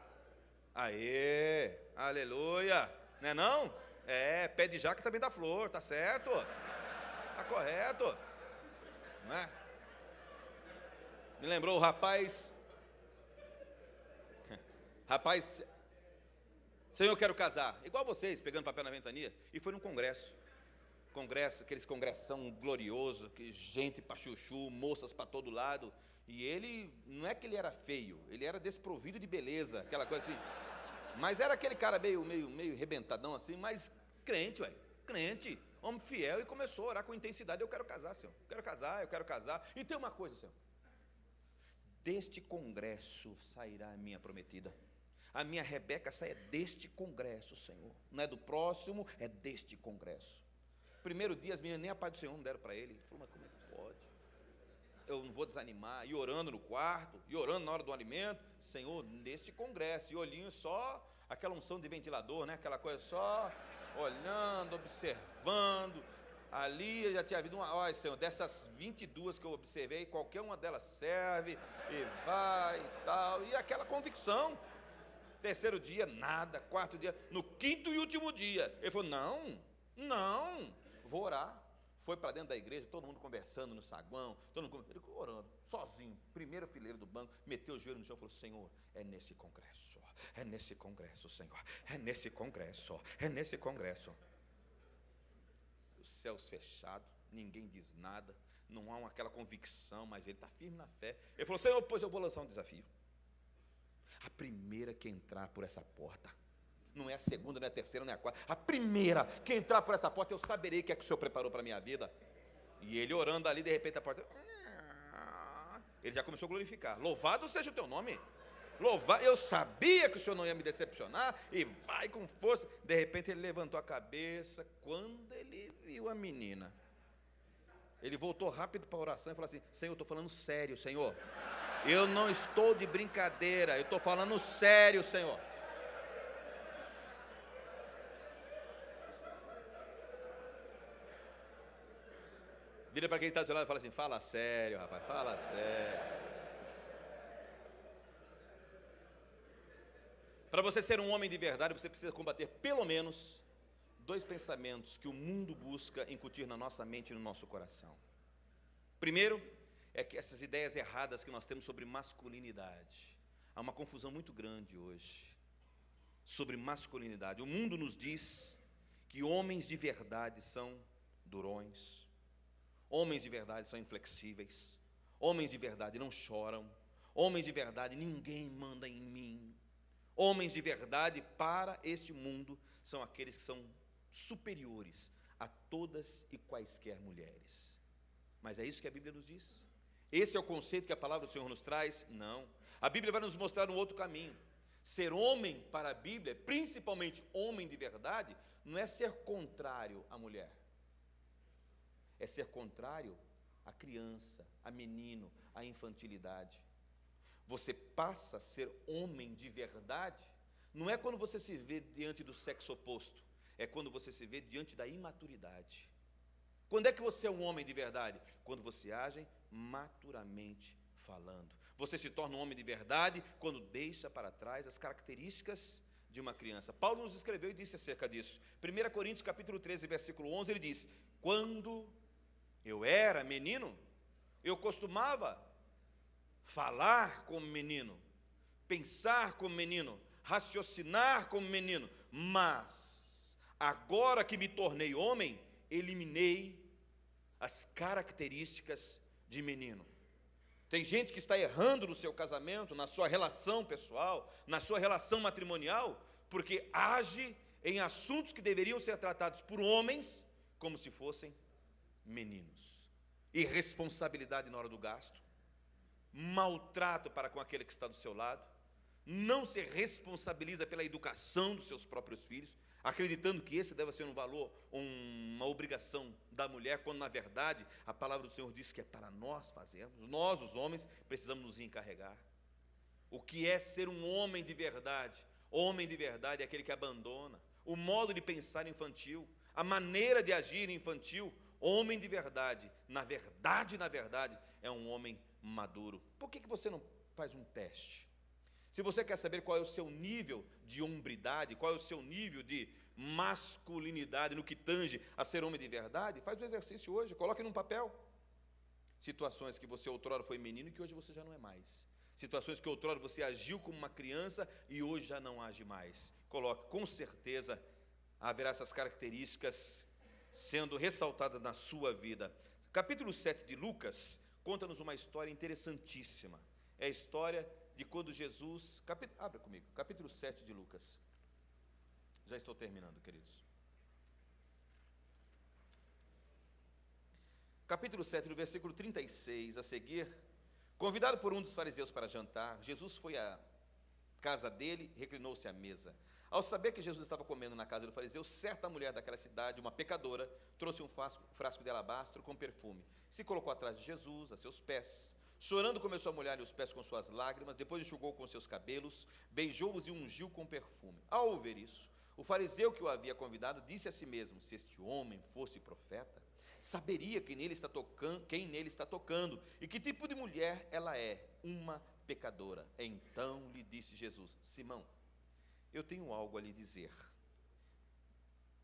Aê, aleluia. Não é não? É, pé de jaca também dá flor, tá certo? Tá correto. Não é? Me lembrou o rapaz, Senhor, eu quero casar, igual vocês, pegando papel na ventania, e foi num congresso, aqueles congressão glorioso, que gente para chuchu, moças para todo lado, e ele, não é que ele era feio, ele era desprovido de beleza, aquela coisa assim, mas era aquele cara meio rebentadão assim, mas crente, crente, homem fiel, e começou a orar com intensidade, eu quero casar, Senhor, eu quero casar, e tem uma coisa, Senhor, deste congresso sairá a minha prometida. A minha Rebeca sai deste congresso, Senhor. Não é do próximo, é deste congresso. Primeiro dia, as meninas nem a paz do Senhor não deram para ele. Ele falou, mas como é que pode? Eu não vou desanimar. E orando no quarto, e orando na hora do alimento. Senhor, neste congresso. E olhinho só, aquela unção de ventilador, né? Aquela coisa só, olhando, observando. Ali já tinha havido uma, olha, Senhor, dessas 22 que eu observei, qualquer uma delas serve, e vai e tal, e aquela convicção. Terceiro dia, nada. Quarto dia, no quinto e último dia, ele falou, não, vou orar. Foi para dentro da igreja, todo mundo conversando no saguão, todo mundo orando, sozinho, primeira fileira do banco, meteu o joelho no chão e falou, Senhor, é nesse congresso, Senhor, é nesse congresso. Os céus fechados, ninguém diz nada, não há aquela convicção, mas ele está firme na fé. Ele falou, Senhor, pois eu vou lançar um desafio. A primeira que entrar por essa porta, não é a segunda, não é a terceira, não é a quarta, a primeira que entrar por essa porta, eu saberei o que é que o Senhor preparou para a minha vida. E ele orando ali, de repente a porta, ele já começou a glorificar, louvado seja o teu nome. Eu sabia que o Senhor não ia me decepcionar, e vai com força. De repente ele levantou a cabeça, quando ele viu a menina, ele voltou rápido para a oração e falou assim, Senhor, eu estou falando sério, Senhor, eu não estou de brincadeira, eu estou falando sério, Senhor. Vira para quem está do seu lado e fala assim, fala sério, rapaz, fala sério. Para você ser um homem de verdade, você precisa combater pelo menos 2 pensamentos que o mundo busca incutir na nossa mente e no nosso coração. Primeiro, é que essas ideias erradas que nós temos sobre masculinidade. Há uma confusão muito grande hoje sobre masculinidade. O mundo nos diz que homens de verdade são durões, homens de verdade são inflexíveis, homens de verdade não choram, homens de verdade ninguém manda em mim. Homens de verdade para este mundo são aqueles que são superiores a todas e quaisquer mulheres. Mas é isso que a Bíblia nos diz? Esse é o conceito que a palavra do Senhor nos traz? Não. A Bíblia vai nos mostrar um outro caminho. Ser homem para a Bíblia, principalmente homem de verdade, não é ser contrário à mulher. É ser contrário à criança, a menino, à infantilidade. você passa a ser homem de verdade, não é quando você se vê diante do sexo oposto, é quando você se vê diante da imaturidade. Quando é que você é um homem de verdade? Quando você age maturamente falando. Você se torna um homem de verdade quando deixa para trás as características de uma criança. Paulo nos escreveu e disse acerca disso. 1 Coríntios capítulo 13, versículo 11, ele diz: quando eu era menino, eu costumava falar como menino, pensar como menino, raciocinar como menino, mas agora que me tornei homem, eliminei as características de menino. Tem gente que está errando no seu casamento, na sua relação pessoal, na sua relação matrimonial, porque age em assuntos que deveriam ser tratados por homens como se fossem meninos. Irresponsabilidade na hora do gasto, maltrato para com aquele que está do seu lado, não se responsabiliza pela educação dos seus próprios filhos, acreditando que esse deve ser um valor, uma obrigação da mulher, quando na verdade a palavra do Senhor diz que é para nós fazermos. Nós, os homens, precisamos nos encarregar. O que é ser um homem de verdade? Homem de verdade é aquele que abandona o modo de pensar infantil, a maneira de agir infantil. Homem de verdade, na verdade, é um homem maduro. Por que você não faz um teste? Se você quer saber qual é o seu nível de hombridade, qual é o seu nível de masculinidade no que tange a ser homem de verdade, faz o exercício hoje, coloque num papel. Situações que você outrora foi menino e que hoje você já não é mais. Situações que outrora você agiu como uma criança e hoje já não age mais. Coloque, com certeza haverá essas características sendo ressaltadas na sua vida. Capítulo 7 de Lucas conta-nos uma história interessantíssima. É a história de quando Jesus, abra comigo, capítulo 7 de Lucas. Já estou terminando, queridos. Capítulo 7, no versículo 36 a seguir, convidado por um dos fariseus para jantar, Jesus foi à casa dele, reclinou-se à mesa. Ao saber que Jesus estava comendo na casa do fariseu, certa mulher daquela cidade, uma pecadora, trouxe um frasco de alabastro com perfume, se colocou atrás de Jesus, a seus pés. Chorando, começou a molhar-lhe os pés com suas lágrimas, depois enxugou com seus cabelos, beijou-os e ungiu com perfume. Ao ouvir isso, o fariseu que o havia convidado disse a si mesmo: se este homem fosse profeta, saberia quem nele está tocando e que tipo de mulher ela é, uma pecadora. Então lhe disse Jesus: Simão, eu tenho algo a lhe dizer.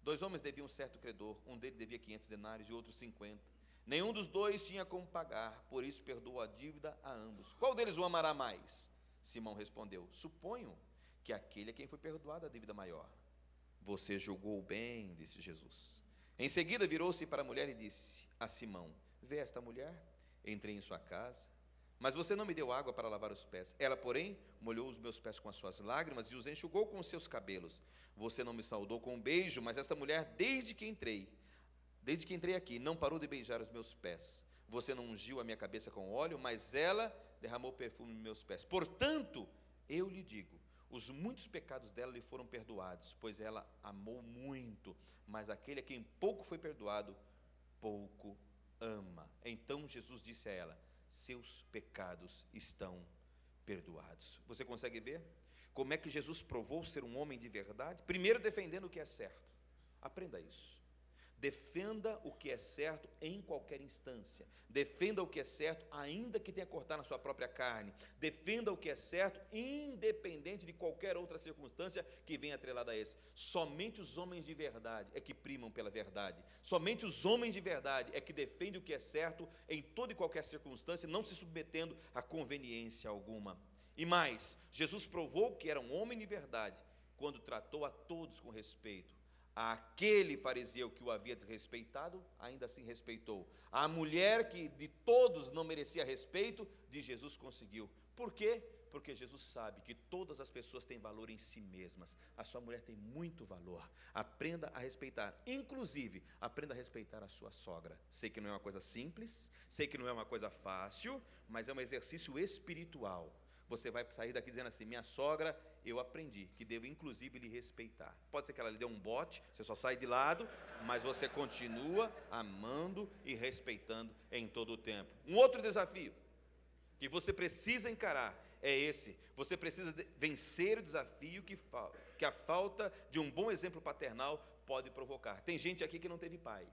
2 homens deviam um certo credor, um deles devia 500 denários e outro 50. Nenhum dos dois tinha como pagar, por isso perdoou a dívida a ambos. Qual deles o amará mais? Simão respondeu: suponho que aquele a quem foi perdoada a dívida maior. Você julgou bem, disse Jesus. Em seguida virou-se para a mulher e disse a Simão: vê esta mulher? Entrei em sua casa, mas você não me deu água para lavar os pés. Ela, porém, molhou os meus pés com as suas lágrimas e os enxugou com os seus cabelos. Você não me saudou com um beijo, mas esta mulher, desde que entrei aqui, não parou de beijar os meus pés. Você não ungiu a minha cabeça com óleo, mas ela derramou perfume nos meus pés. Portanto, eu lhe digo, os muitos pecados dela lhe foram perdoados, pois ela amou muito, mas aquele a quem pouco foi perdoado, pouco ama. Então Jesus disse a ela: seus pecados estão perdoados. Você consegue ver como é que Jesus provou ser um homem de verdade? Primeiro, defendendo o que é certo. Aprenda isso. Defenda o que é certo em qualquer instância. Defenda o que é certo, ainda que tenha que cortar na sua própria carne. Defenda o que é certo, independente de qualquer outra circunstância que venha atrelada a esse. Somente os homens de verdade é que primam pela verdade. Somente os homens de verdade é que defendem o que é certo em toda e qualquer circunstância, não se submetendo a conveniência alguma. E mais, Jesus provou que era um homem de verdade quando tratou a todos com respeito. Aquele fariseu que o havia desrespeitado, ainda assim respeitou. A mulher que de todos não merecia respeito, de Jesus conseguiu. Por quê? Porque Jesus sabe que todas as pessoas têm valor em si mesmas. A sua mulher tem muito valor. Aprenda a respeitar. Inclusive, aprenda a respeitar a sua sogra. Sei que não é uma coisa simples, sei que não é uma coisa fácil, mas é um exercício espiritual. Você vai sair daqui dizendo assim: minha sogra, eu aprendi que devo inclusive lhe respeitar. Pode ser que ela lhe dê um bote, você só sai de lado, mas você continua amando e respeitando em todo o tempo. Um outro desafio que você precisa encarar é esse. Você precisa vencer o desafio que a falta de um bom exemplo paternal pode provocar. Tem gente aqui que não teve pai.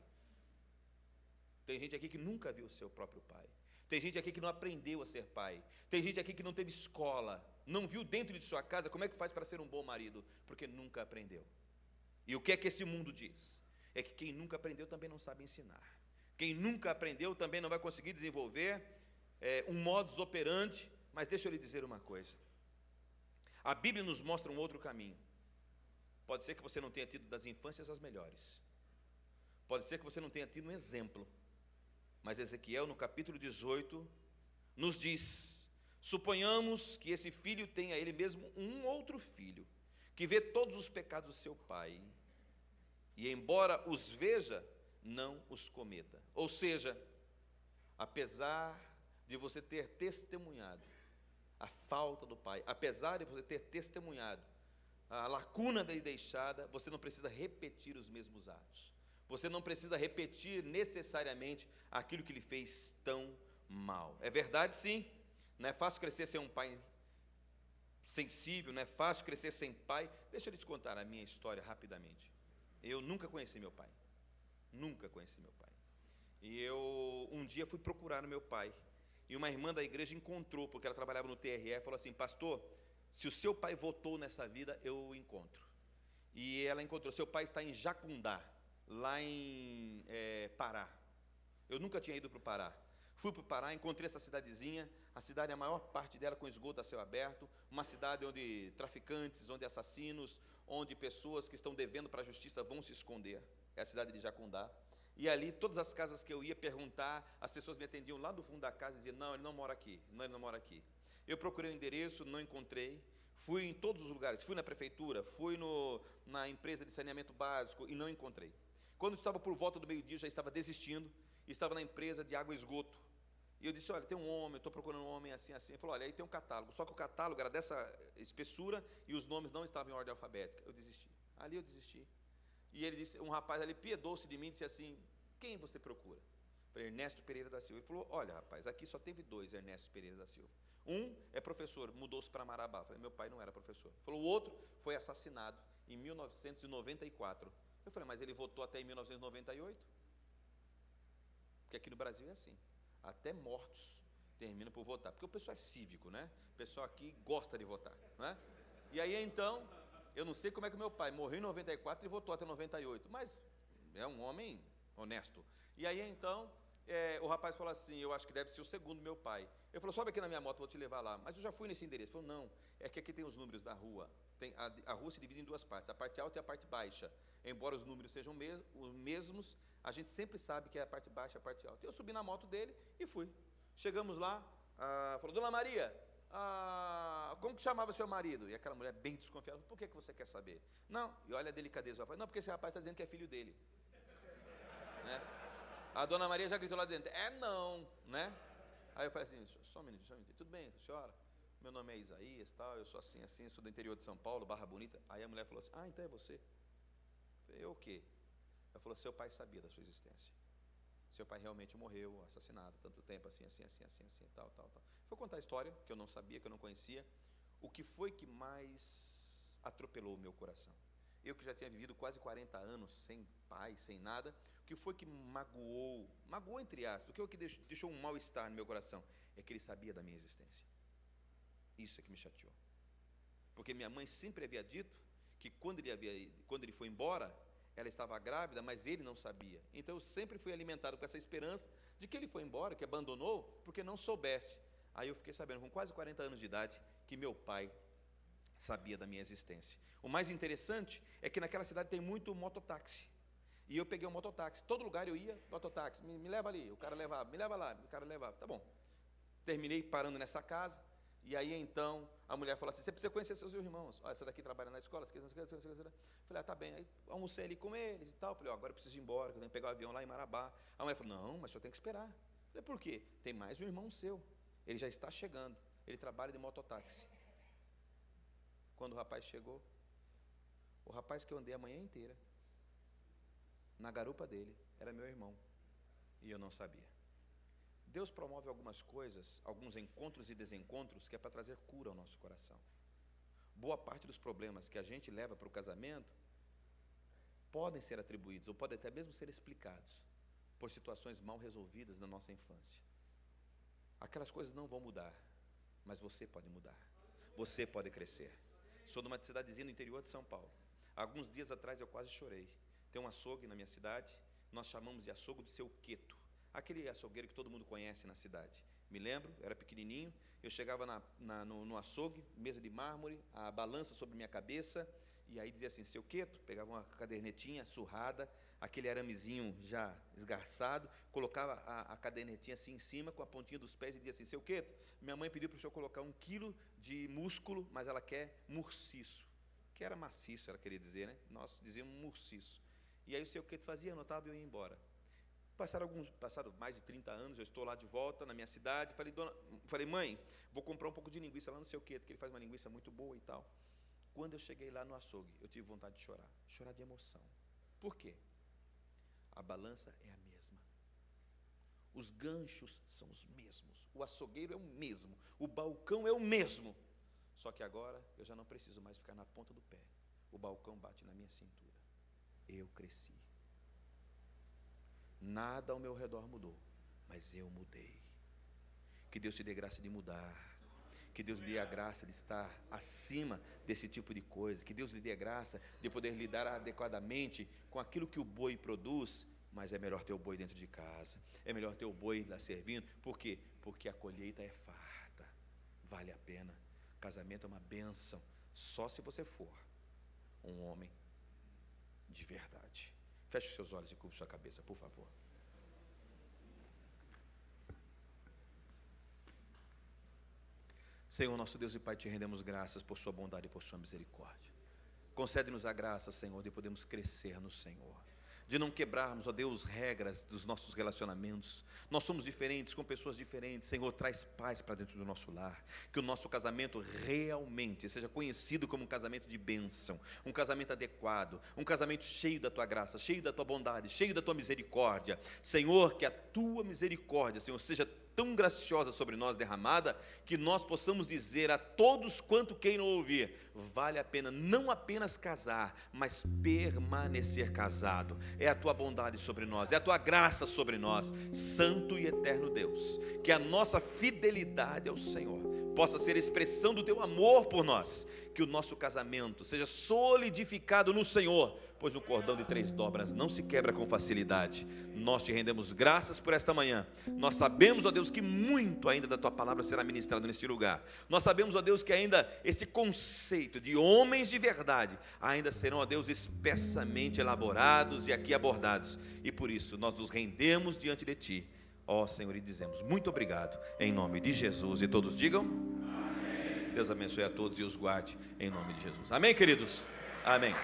Tem gente aqui que nunca viu o seu próprio pai. Tem gente aqui que não aprendeu a ser pai. Tem gente aqui que não teve escola, não viu dentro de sua casa como é que faz para ser um bom marido, porque nunca aprendeu. E o que é que esse mundo diz? É que quem nunca aprendeu também não sabe ensinar. Quem nunca aprendeu também não vai conseguir desenvolver um modus operandi. Mas deixa eu lhe dizer uma coisa. A Bíblia nos mostra um outro caminho. Pode ser que você não tenha tido das infâncias as melhores. Pode ser que você não tenha tido um exemplo. Mas Ezequiel, no capítulo 18, nos diz: suponhamos que esse filho tenha ele mesmo um outro filho, que vê todos os pecados do seu pai, e embora os veja, não os cometa. Ou seja, apesar de você ter testemunhado a falta do pai, apesar de você ter testemunhado a lacuna dele deixada, você não precisa repetir os mesmos atos. Você não precisa repetir necessariamente aquilo que ele fez tão mal. É verdade, sim. Não é fácil crescer sem um pai sensível, não é fácil crescer sem pai. Deixa eu te contar a minha história rapidamente. Eu nunca conheci meu pai. Nunca conheci meu pai. E eu um dia fui procurar o meu pai. E uma irmã da igreja encontrou, porque ela trabalhava no TRE, falou assim: pastor, se o seu pai votou nessa vida, eu o encontro. E ela encontrou. Seu pai está em Jacundá, lá em Pará. Eu nunca tinha ido para o Pará. Fui para o Pará, encontrei essa cidadezinha. A cidade, a maior parte dela com esgoto a céu aberto. Uma cidade onde traficantes, onde assassinos, onde pessoas que estão devendo para a justiça vão se esconder. É a cidade de Jacundá. E ali, todas as casas que eu ia perguntar, as pessoas me atendiam lá do fundo da casa e diziam: não, ele não mora aqui, não, ele não mora aqui. Eu procurei o endereço, não encontrei. Fui em todos os lugares, fui na prefeitura, fui na empresa de saneamento básico e não encontrei. Quando estava por volta do meio-dia, já estava desistindo, estava na empresa de água e esgoto. E eu disse: olha, tem um homem, estou procurando um homem assim, assim. Ele falou: olha, aí tem um catálogo, só que o catálogo era dessa espessura e os nomes não estavam em ordem alfabética. Eu desisti. Ali eu desisti. E ele disse, um rapaz ali piedou-se de mim e disse assim: quem você procura? Eu falei: Ernesto Pereira da Silva. Ele falou: olha, rapaz, aqui só teve 2 Ernesto Pereira da Silva. Um é professor, mudou-se para Marabá. Eu falei: meu pai não era professor. Ele falou: o outro foi assassinado em 1994. Eu falei: mas ele votou até em 1998? Porque aqui no Brasil é assim. Até mortos terminam por votar. Porque o pessoal é cívico, né? O pessoal aqui gosta de votar, né? E aí, então, eu não sei como é que meu pai morreu em 94 e votou até 98, mas é um homem honesto. E aí, então, o rapaz falou assim: eu acho que deve ser o segundo meu pai. Ele falou: sobe aqui na minha moto, vou te levar lá. Mas eu já fui nesse endereço. Ele falou: não, é que aqui tem os números da rua. A rua se divide em 2 partes, a parte alta e a parte baixa. Embora os números sejam os mesmos, a gente sempre sabe que é a parte baixa e a parte alta. Eu subi na moto dele e fui. Chegamos lá, falou: dona Maria, como que chamava seu marido? E aquela mulher bem desconfiada: por que você quer saber? Não, e olha a delicadeza do rapaz: não, porque esse rapaz está dizendo que é filho dele. Né? A dona Maria já gritou lá dentro: não, né? Aí eu falei assim: só um minuto. Tudo bem, senhora? Meu nome é Isaías, tal, eu sou assim, assim, sou do interior de São Paulo, Barra Bonita. Aí a mulher falou assim: então é você? Eu falei: eu o quê? Ela falou: seu pai sabia da sua existência. Seu pai realmente morreu, assassinado, tanto tempo, assim, assim, assim, assim, assim, tal, tal, tal. Foi contar a história, que eu não sabia, que eu não conhecia. O que foi que mais atropelou o meu coração? Eu que já tinha vivido quase 40 anos sem pai, sem nada, o que foi que magoou entre aspas, o que deixou um mal-estar no meu coração? É que ele sabia da minha existência. Isso é que me chateou. Porque minha mãe sempre havia dito que quando ele foi embora, ela estava grávida, mas ele não sabia. Então eu sempre fui alimentado com essa esperança de que ele foi embora, que abandonou, porque não soubesse. Aí eu fiquei sabendo, com quase 40 anos de idade, que meu pai sabia da minha existência. O mais interessante é que naquela cidade tem muito mototáxi. E eu peguei um mototáxi. Todo lugar eu ia, mototáxi, me leva ali, o cara levava, me leva lá, o cara levava. Tá bom. Terminei parando nessa casa. E aí, então, a mulher falou assim: você precisa conhecer seus irmãos. Essa daqui trabalha na escola. Falei: tá bem. Aí almocei ali com eles e tal. Falei: agora eu preciso ir embora, que eu tenho que pegar o avião lá em Marabá. A mulher falou: não, mas o senhor tem que esperar. Falei: por quê? Tem mais um irmão seu. Ele já está chegando. Ele trabalha de mototáxi. Quando o rapaz chegou, o rapaz que eu andei a manhã inteira, na garupa dele, era meu irmão. E eu não sabia. Deus promove algumas coisas, alguns encontros e desencontros, que é para trazer cura ao nosso coração. Boa parte dos problemas que a gente leva para o casamento podem ser atribuídos, ou podem até mesmo ser explicados, por situações mal resolvidas na nossa infância. Aquelas coisas não vão mudar, mas você pode mudar, você pode crescer. Sou de uma cidadezinha no interior de São Paulo. Alguns dias atrás eu quase chorei. Tem um açougue na minha cidade, nós chamamos de açougue do Seu Queto, aquele açougueiro que todo mundo conhece na cidade. Me lembro, eu era pequenininho, eu chegava no açougue, mesa de mármore, a balança sobre minha cabeça, e aí dizia assim, Seu Queto, pegava uma cadernetinha surrada, aquele aramezinho já esgarçado, colocava a cadernetinha assim em cima, com a pontinha dos pés, e dizia assim, Seu Queto, minha mãe pediu para o senhor colocar 1 quilo de músculo, mas ela quer murciço, que era maciço, ela queria dizer, né? Nós dizíamos murciço. E aí o Seu Queto fazia, anotava e eu ia embora. Passaram mais de 30 anos, eu estou lá de volta na minha cidade, falei, mãe, vou comprar um pouco de linguiça lá no Seu Queto, que ele faz uma linguiça muito boa e tal. Quando eu cheguei lá no açougue, eu tive vontade de chorar de emoção. Por quê? A balança é a mesma, os ganchos são os mesmos, o açougueiro é o mesmo, o balcão é o mesmo, só que agora eu já não preciso mais ficar na ponta do pé, o balcão bate na minha cintura. Eu cresci. Nada ao meu redor mudou, mas eu mudei. Que Deus te dê graça de mudar, que Deus lhe dê a graça de estar acima desse tipo de coisa, que Deus lhe dê a graça de poder lidar adequadamente com aquilo que o boi produz. Mas é melhor ter o boi dentro de casa, é melhor ter o boi lá servindo. Por quê? Porque a colheita é farta, vale a pena. Casamento é uma bênção, só se você for um homem de verdade. Feche os seus olhos e curve sua cabeça, por favor. Senhor, nosso Deus e Pai, te rendemos graças por sua bondade e por sua misericórdia. Concede-nos a graça, Senhor, de podermos crescer no Senhor, de não quebrarmos, ó Deus, regras dos nossos relacionamentos. Nós somos diferentes, com pessoas diferentes. Senhor, traz paz para dentro do nosso lar, que o nosso casamento realmente seja conhecido como um casamento de bênção, um casamento adequado, um casamento cheio da Tua graça, cheio da Tua bondade, cheio da Tua misericórdia. Senhor, que a Tua misericórdia, Senhor, seja tão graciosa sobre nós, derramada, que nós possamos dizer a todos quanto queiram ouvir, vale a pena não apenas casar, mas permanecer casado. É a Tua bondade sobre nós, é a Tua graça sobre nós, Santo e eterno Deus, que a nossa fidelidade ao Senhor possa ser expressão do Teu amor por nós, que o nosso casamento seja solidificado no Senhor, pois o cordão de 3 dobras não se quebra com facilidade. Nós te rendemos graças por esta manhã. Nós sabemos, ó Deus, que muito ainda da Tua palavra será ministrado neste lugar. Nós sabemos, ó Deus, que ainda esse conceito de homens de verdade ainda serão, ó Deus, espessamente elaborados e aqui abordados. E por isso nós nos rendemos diante de Ti, ó Senhor, e dizemos muito obrigado, em nome de Jesus. E todos digam amém. Deus abençoe a todos e os guarde em nome de Jesus. Amém, queridos? Amém.